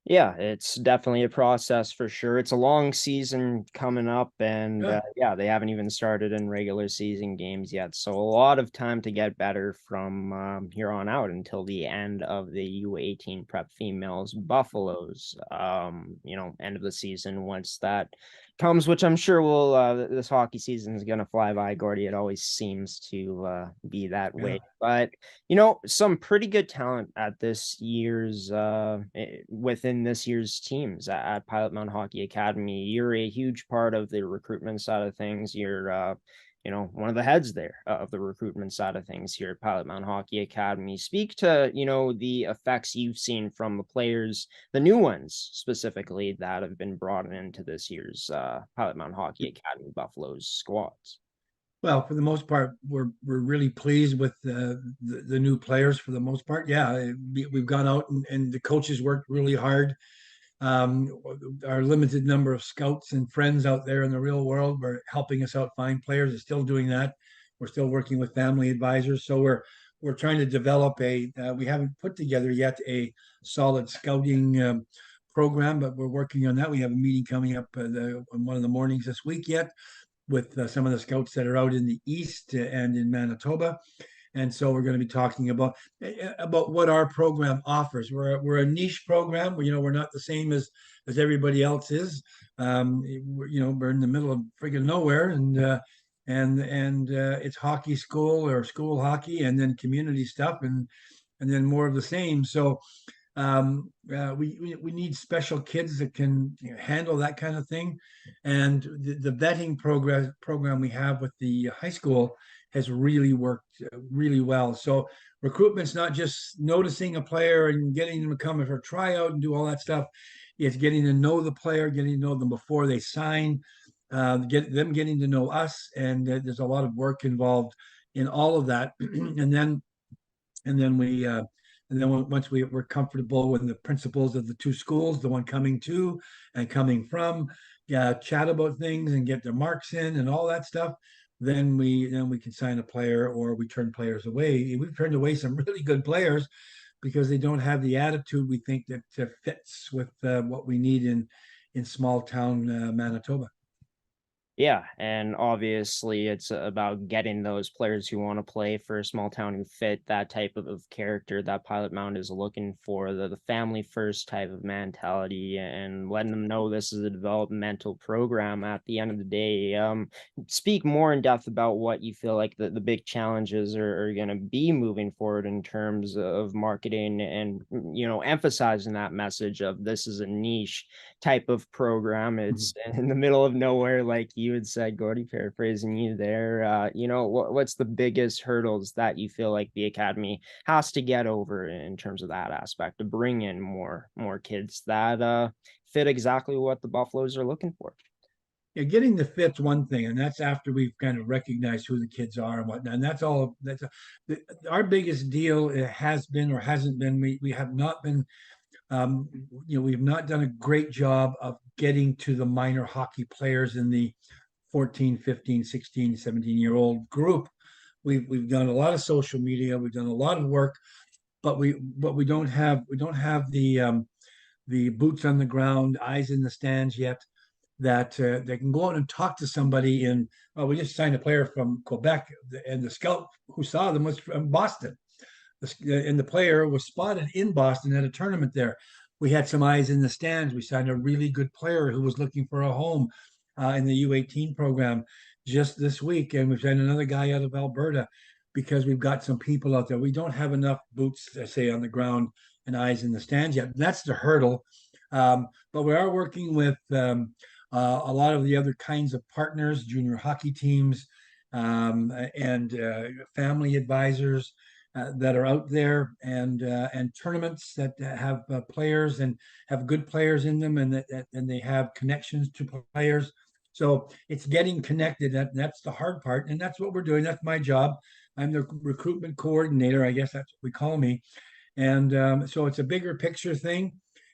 Speaker 1: Yeah, it's definitely a process for sure. It's a long season coming up, and they haven't even started in regular season games yet. So a lot of time to get better from here on out until the end of the U18 Prep Females Buffaloes, end of the season once that comes, which I'm sure will this hockey season is going to fly by, Gordy. It always seems to be that way. But some pretty good talent at this year's within this year's teams at Pilot Mound Hockey Academy. You're a huge part of the recruitment side of things. You're one of the heads there of the recruitment side of things here at Pilot Mound Hockey Academy. Speak to, the effects you've seen from the players, the new ones specifically that have been brought into this year's Pilot Mound Hockey Academy Buffaloes squads.
Speaker 7: Well, for the most part, we're really pleased with the new players for the most part. Yeah, we've gone out and the coaches worked really hard. Our limited number of scouts and friends out there in the real world were helping us out find players. Are still doing that. We're still working with family advisors. So we're trying to develop we haven't put together yet a solid scouting program, but we're working on that. We have a meeting coming up on one of the mornings this week yet. with some of the scouts that are out in the East and in Manitoba. And so we're going to be talking about what our program offers. We're a niche program. We're not the same as everybody else is. We're in the middle of friggin' nowhere, and it's hockey school or school hockey, and then community stuff, and then more of the same. So we need special kids that can handle that kind of thing, and the vetting program we have with the high school has really worked really well. So recruitment's not just noticing a player and getting them to come for a tryout and do all that stuff. It's getting to know the player, getting to know them before they sign, getting to know us, and there's a lot of work involved in all of that. And then once we're comfortable with the principals of the two schools, the one coming to and coming from, chat about things and get their marks in and all that stuff, then we can sign a player, or we turn players away. We've turned away some really good players because they don't have the attitude we think that fits with what we need in small town Manitoba.
Speaker 1: Yeah, and obviously it's about getting those players who want to play for a small town who fit that type of character that Pilot Mound is looking for, the family first type of mentality, and letting them know this is a developmental program at the end of the day. Speak more in depth about what you feel like the big challenges are going to be moving forward in terms of marketing and, emphasizing that message of this is a niche type of program. It's in the middle of nowhere, like you had said, Gordy, paraphrasing you there. What's the biggest hurdles that you feel like the academy has to get over in terms of that aspect, to bring in more kids that fit exactly what the Buffaloes are looking for?
Speaker 7: Yeah, getting the fit's one thing, and that's after we've kind of recognized who the kids are and whatnot. And that's all. Our biggest deal. It has been or hasn't been. We have not been. We've not done a great job of getting to the minor hockey players in the 14, 15, 16, 17-year-old group. We've done a lot of social media. We've done a lot of work, but we don't have the boots on the ground, eyes in the stands yet, that they can go out and talk to somebody in. Well, we just signed a player from Quebec, and the scout who saw them was from Boston. And the player was spotted in Boston at a tournament there. We had some eyes in the stands. We signed a really good player who was looking for a home in the U18 program just this week. And we've signed another guy out of Alberta because we've got some people out there. We don't have enough boots, say, on the ground and eyes in the stands yet. That's the hurdle. But we are working with a lot of the other kinds of partners, junior hockey teams, and family advisors that are out there, and tournaments that have players and have good players in them, and they have connections to players. So it's getting connected. That's the hard part, and that's what we're doing. That's my job. I'm the recruitment coordinator. I guess that's what we call me. And so it's a bigger picture thing.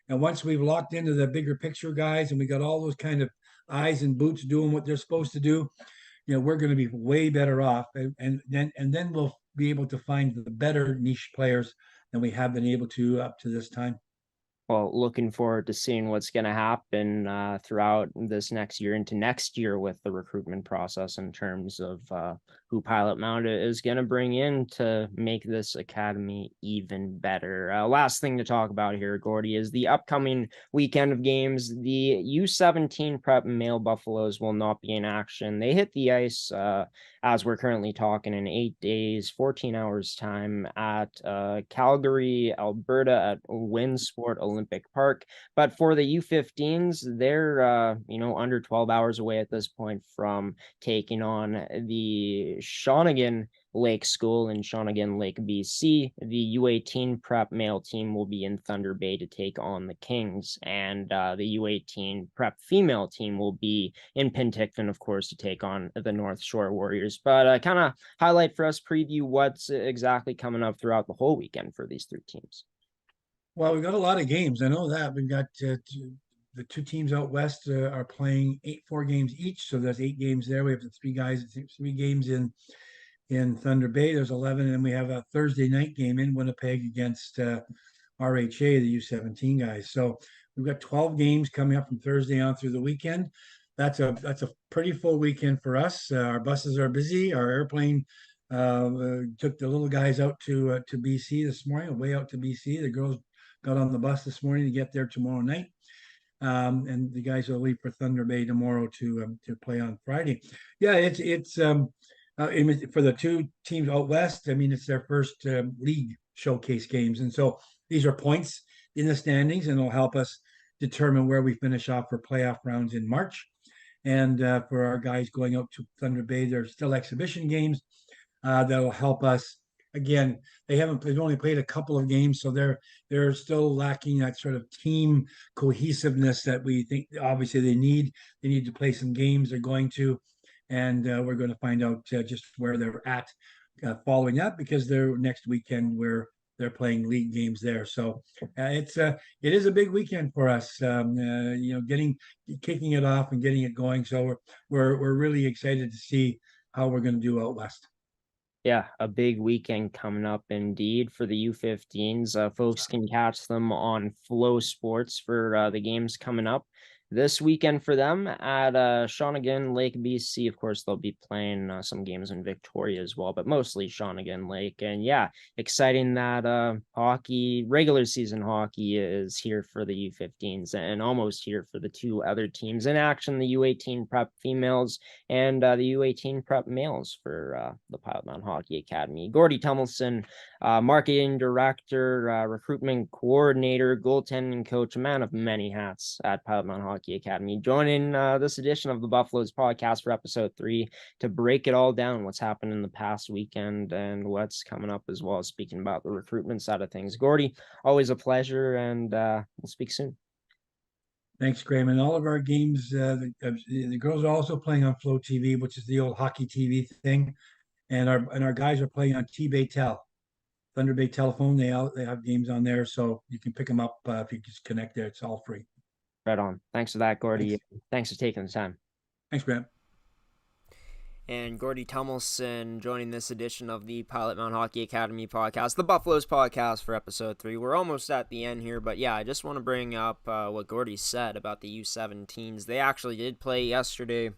Speaker 7: And once we've locked into the bigger picture guys, and we got all those kind of eyes and boots doing what they're supposed to do, we're going to be way better off. And then we'll be able to find the better niche players than we have been able to up to this time.
Speaker 1: Well, looking forward to seeing what's going to happen throughout this next year into next year with the recruitment process in terms of who Pilot Mound is going to bring in to make this academy even better. Last thing to talk about here, Gordy, is the upcoming weekend of games. The U17 prep male Buffaloes will not be in action. They hit the ice as we're currently talking in 8 days, 14 hours time at Calgary, Alberta at Winsport Olympic Park. But for the U15s, they're under 12 hours away at this point from taking on the Shawnigan Lake School in Shawnigan Lake, BC. The U18 prep male team will be in Thunder Bay to take on the Kings, and the U18 prep female team will be in Penticton, of course, to take on the North Shore Warriors. But kind of highlight for us, preview what's exactly coming up throughout the whole weekend for these three teams.
Speaker 7: Well, we've got a lot of games. I know that we've got the two teams out west are playing 4 games each, so there's 8 games there. We have the 3 games in Thunder Bay. There's 11, and we have a Thursday night game in Winnipeg against RHA, the U17 guys. So we've got 12 games coming up from Thursday on through the weekend. that's a pretty full weekend for us. Our buses are busy. Our airplane took the little guys out to BC this morning, way out to BC. The girls got on the bus this morning to get there tomorrow night. And the guys will leave for Thunder Bay tomorrow to play on Friday. Yeah, it's for the two teams out west. I mean, it's their first league showcase games, and so these are points in the standings, and it'll help us determine where we finish off for playoff rounds in March. And for our guys going out to Thunder Bay, there's still exhibition games that'll help us. Again, they've only played a couple of games, so they're still lacking that sort of team cohesiveness that we think obviously they need. They need to play some games. They're going to, and we're going to find out just where they're at following that, because they're next weekend where they're playing league games there. So it is a big weekend for us. Kicking it off and getting it going. So we're really excited to see how we're going to do out west.
Speaker 1: Yeah, a big weekend coming up indeed for the U15s. Folks can catch them on Flow Sports for the games coming up this weekend for them at Shawnigan Lake, BC. Of course, they'll be playing some games in Victoria as well, but mostly Shawnigan Lake. And yeah, exciting that regular season hockey is here for the U15s and almost here for the two other teams in action, the U18 prep females and the U18 prep males for the Pilot Mound Hockey Academy. Gordy Tummelson, marketing director, recruitment coordinator, goaltending coach, a man of many hats at Pilot Mound Hockey Academy, joining this edition of the Buffaloes podcast for episode 3 to break it all down, what's happened in the past weekend and what's coming up, as well as speaking about the recruitment side of things. Gordy, always a pleasure, and we'll speak soon.
Speaker 7: Thanks, Graham. And all of our games, the girls are also playing on Flow TV, which is the old hockey TV thing, and our guys are playing on T-Bay Tel, Thunder Bay Telephone. They have games on there, so you can pick them up if you just connect there. It's all free.
Speaker 1: Right on. Thanks for that, Gordy. Thanks for taking the time.
Speaker 7: Thanks, Graham.
Speaker 1: And Gordy Tummelson joining this edition of the Pilot Mound Hockey Academy podcast, the Buffaloes podcast for episode 3. We're almost at the end here, but yeah, I just want to bring up what Gordy said about the U17s. They actually did play yesterday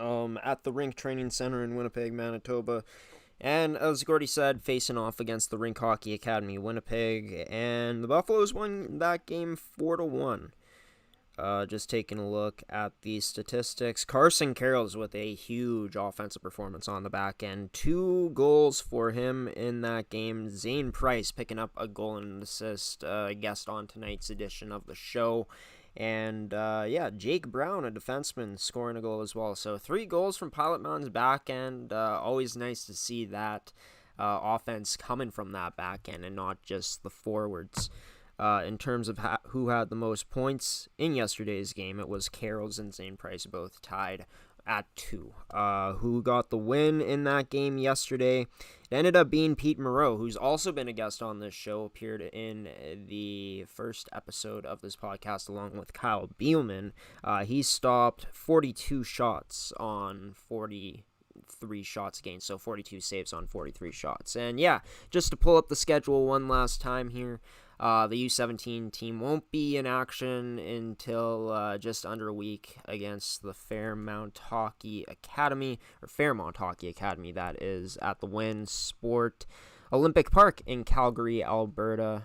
Speaker 1: at the Rink Training Center in Winnipeg, Manitoba. And as Gordy said, facing off against the Rink Hockey Academy, Winnipeg, and the Buffaloes won that game 4-1. Just taking a look at the statistics. Carson Carroll's with a huge offensive performance on the back end. 2 goals for him in that game. Zane Price picking up a goal and an assist, guest on tonight's edition of the show. And Jake Brown, a defenseman, scoring a goal as well. So 3 goals from Pilot Mound's back end. Always nice to see that offense coming from that back end and not just the forwards. In terms of who had the most points in yesterday's game, it was Carroll's and Zane Price both tied at 2. Who got the win in that game yesterday? It ended up being Pete Moreau, who's also been a guest on this show, appeared in the first episode of this podcast along with Kyle Bielman. He stopped 42 shots on 43 shots against, so 42 saves on 43 shots. And yeah, just to pull up the schedule one last time here, the U17 team won't be in action until just under a week against the Fairmont Hockey Academy, that is, at the Wynn Sport Olympic Park in Calgary, Alberta.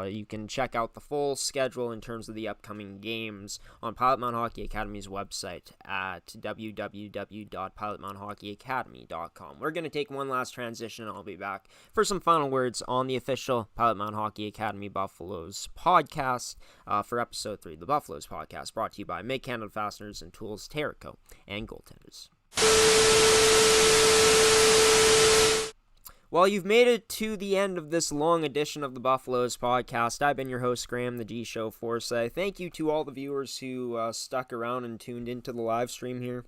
Speaker 1: You can check out the full schedule in terms of the upcoming games on Pilot Mound Hockey Academy's website at www.pilotmoundhockeyacademy.com. We're going to take one last transition, and I'll be back for some final words on the official Pilot Mound Hockey Academy Buffaloes podcast for episode 3, the Buffaloes podcast, brought to you by Make Canada Fasteners and Tools, Terrico, and Goaltenders. Well, you've made it to the end of this long edition of the Buffaloes podcast. I've been your host, Graham, the GShow Forsyth. Thank you to all the viewers who stuck around and tuned into the live stream here.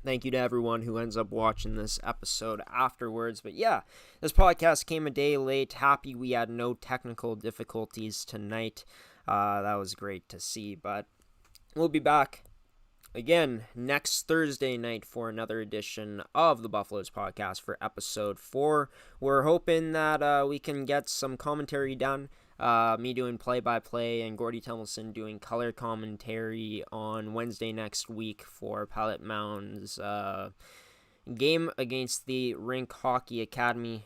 Speaker 1: Thank you to everyone who ends up watching this episode afterwards. But yeah, this podcast came a day late. Happy we had no technical difficulties tonight. That was great to see. But we'll be back again next Thursday night for another edition of the Buffaloes podcast for episode 4. We're hoping that we can get some commentary done me doing play-by-play and Gordy Tummelson doing color commentary on Wednesday next week for Pilot Mound's game against the Rink Hockey Academy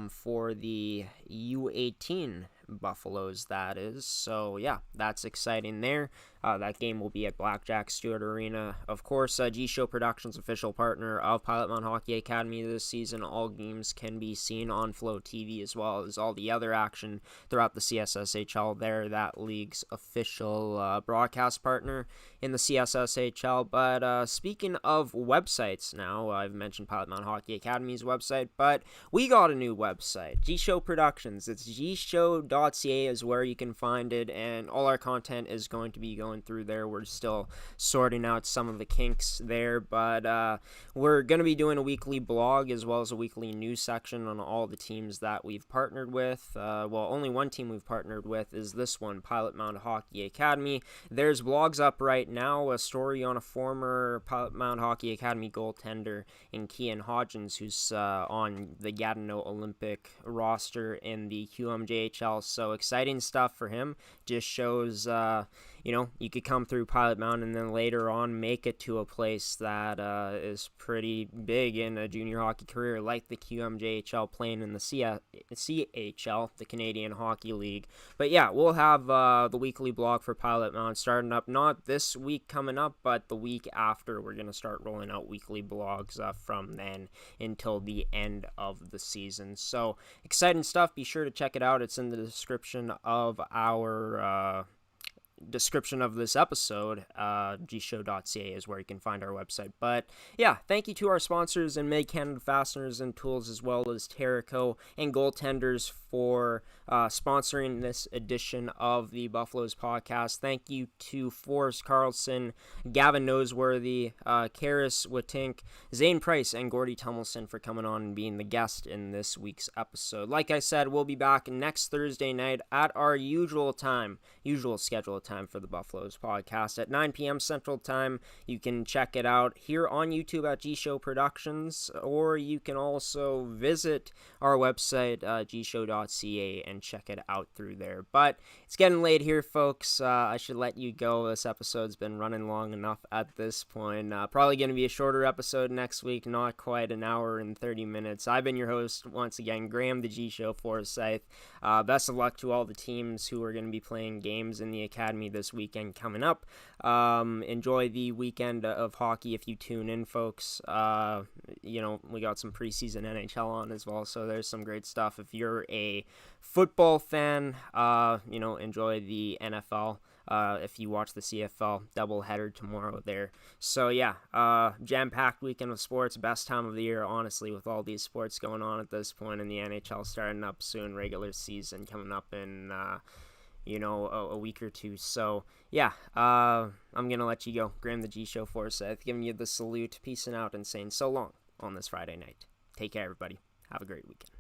Speaker 1: for the U18 Buffaloes, that is. So yeah, that's exciting there. That game will be at Blackjack Stewart Arena. Of course, GShow Productions, official partner of Pilot Mound Hockey Academy this season. All games can be seen on Flow TV, as well as all the other action throughout the CSSHL. They're that league's official broadcast partner in the CSSHL. But speaking of websites now, I've mentioned Pilot Mound Hockey Academy's website, but we got a new website, GShow Productions. It's gshow.ca is where you can find it, and all our content is going to be going through there. We're still sorting out some of the kinks there, but we're going to be doing a weekly blog as well as a weekly news section on all the teams that we've partnered with. Well, only one team we've partnered with is this one, Pilot Mound Hockey Academy. There's blogs up right now, a story on a former Pilot Mound Hockey Academy goaltender in Kian Hodgins, who's on the Gatineau Olympic roster in the QMJHL. So exciting stuff for him. Just shows you could come through Pilot Mound and then later on make it to a place that is pretty big in a junior hockey career, like the QMJHL, playing in the CHL, the Canadian Hockey League. But yeah, we'll have the weekly blog for Pilot Mound starting up not this week coming up, but the week after. We're going to start rolling out weekly blogs from then until the end of the season. So exciting stuff. Be sure to check it out. It's in the description of our description of this episode. gshow.ca is where you can find our website. But yeah, thank you to our sponsors and Made Canada Fasteners and Tools, as well as Terrico and Goaltenders, for sponsoring this edition of the Buffaloes podcast. Thank you to Forrest Carlson, Gavin Noseworthy, Karis Watink, Zane Price, and Gordy Tummelson for coming on and being the guest in this week's episode. Like I said, we'll be back next Thursday night at our usual schedule time for the Buffaloes podcast at 9 p.m. Central Time. You can check it out here on YouTube at GShow or you can also visit our website, gshow.ca, and check it out through there. But it's getting late here, folks. I should let you go. This episode's been running long enough at this point. Probably going to be a shorter episode next week, not quite an hour and 30 minutes. I've been your host once again, Graham the G-Show Forsyth. Best of luck to all the teams who are going to be playing games in the Academy this weekend coming up. Enjoy the weekend of hockey if you tune in, folks. We got some preseason NHL on as well, so there's some great stuff. If you're a football fan, enjoy the NFL. If you watch the CFL doubleheader tomorrow there. So yeah, jam-packed weekend of sports, best time of the year, honestly, with all these sports going on at this point, and the NHL starting up soon, regular season coming up in a week or two. So yeah, I'm gonna let you go. Graham the G-Show Forsyth giving you the salute, peacing out, and saying so long on this Friday night. Take care, everybody. Have a great weekend.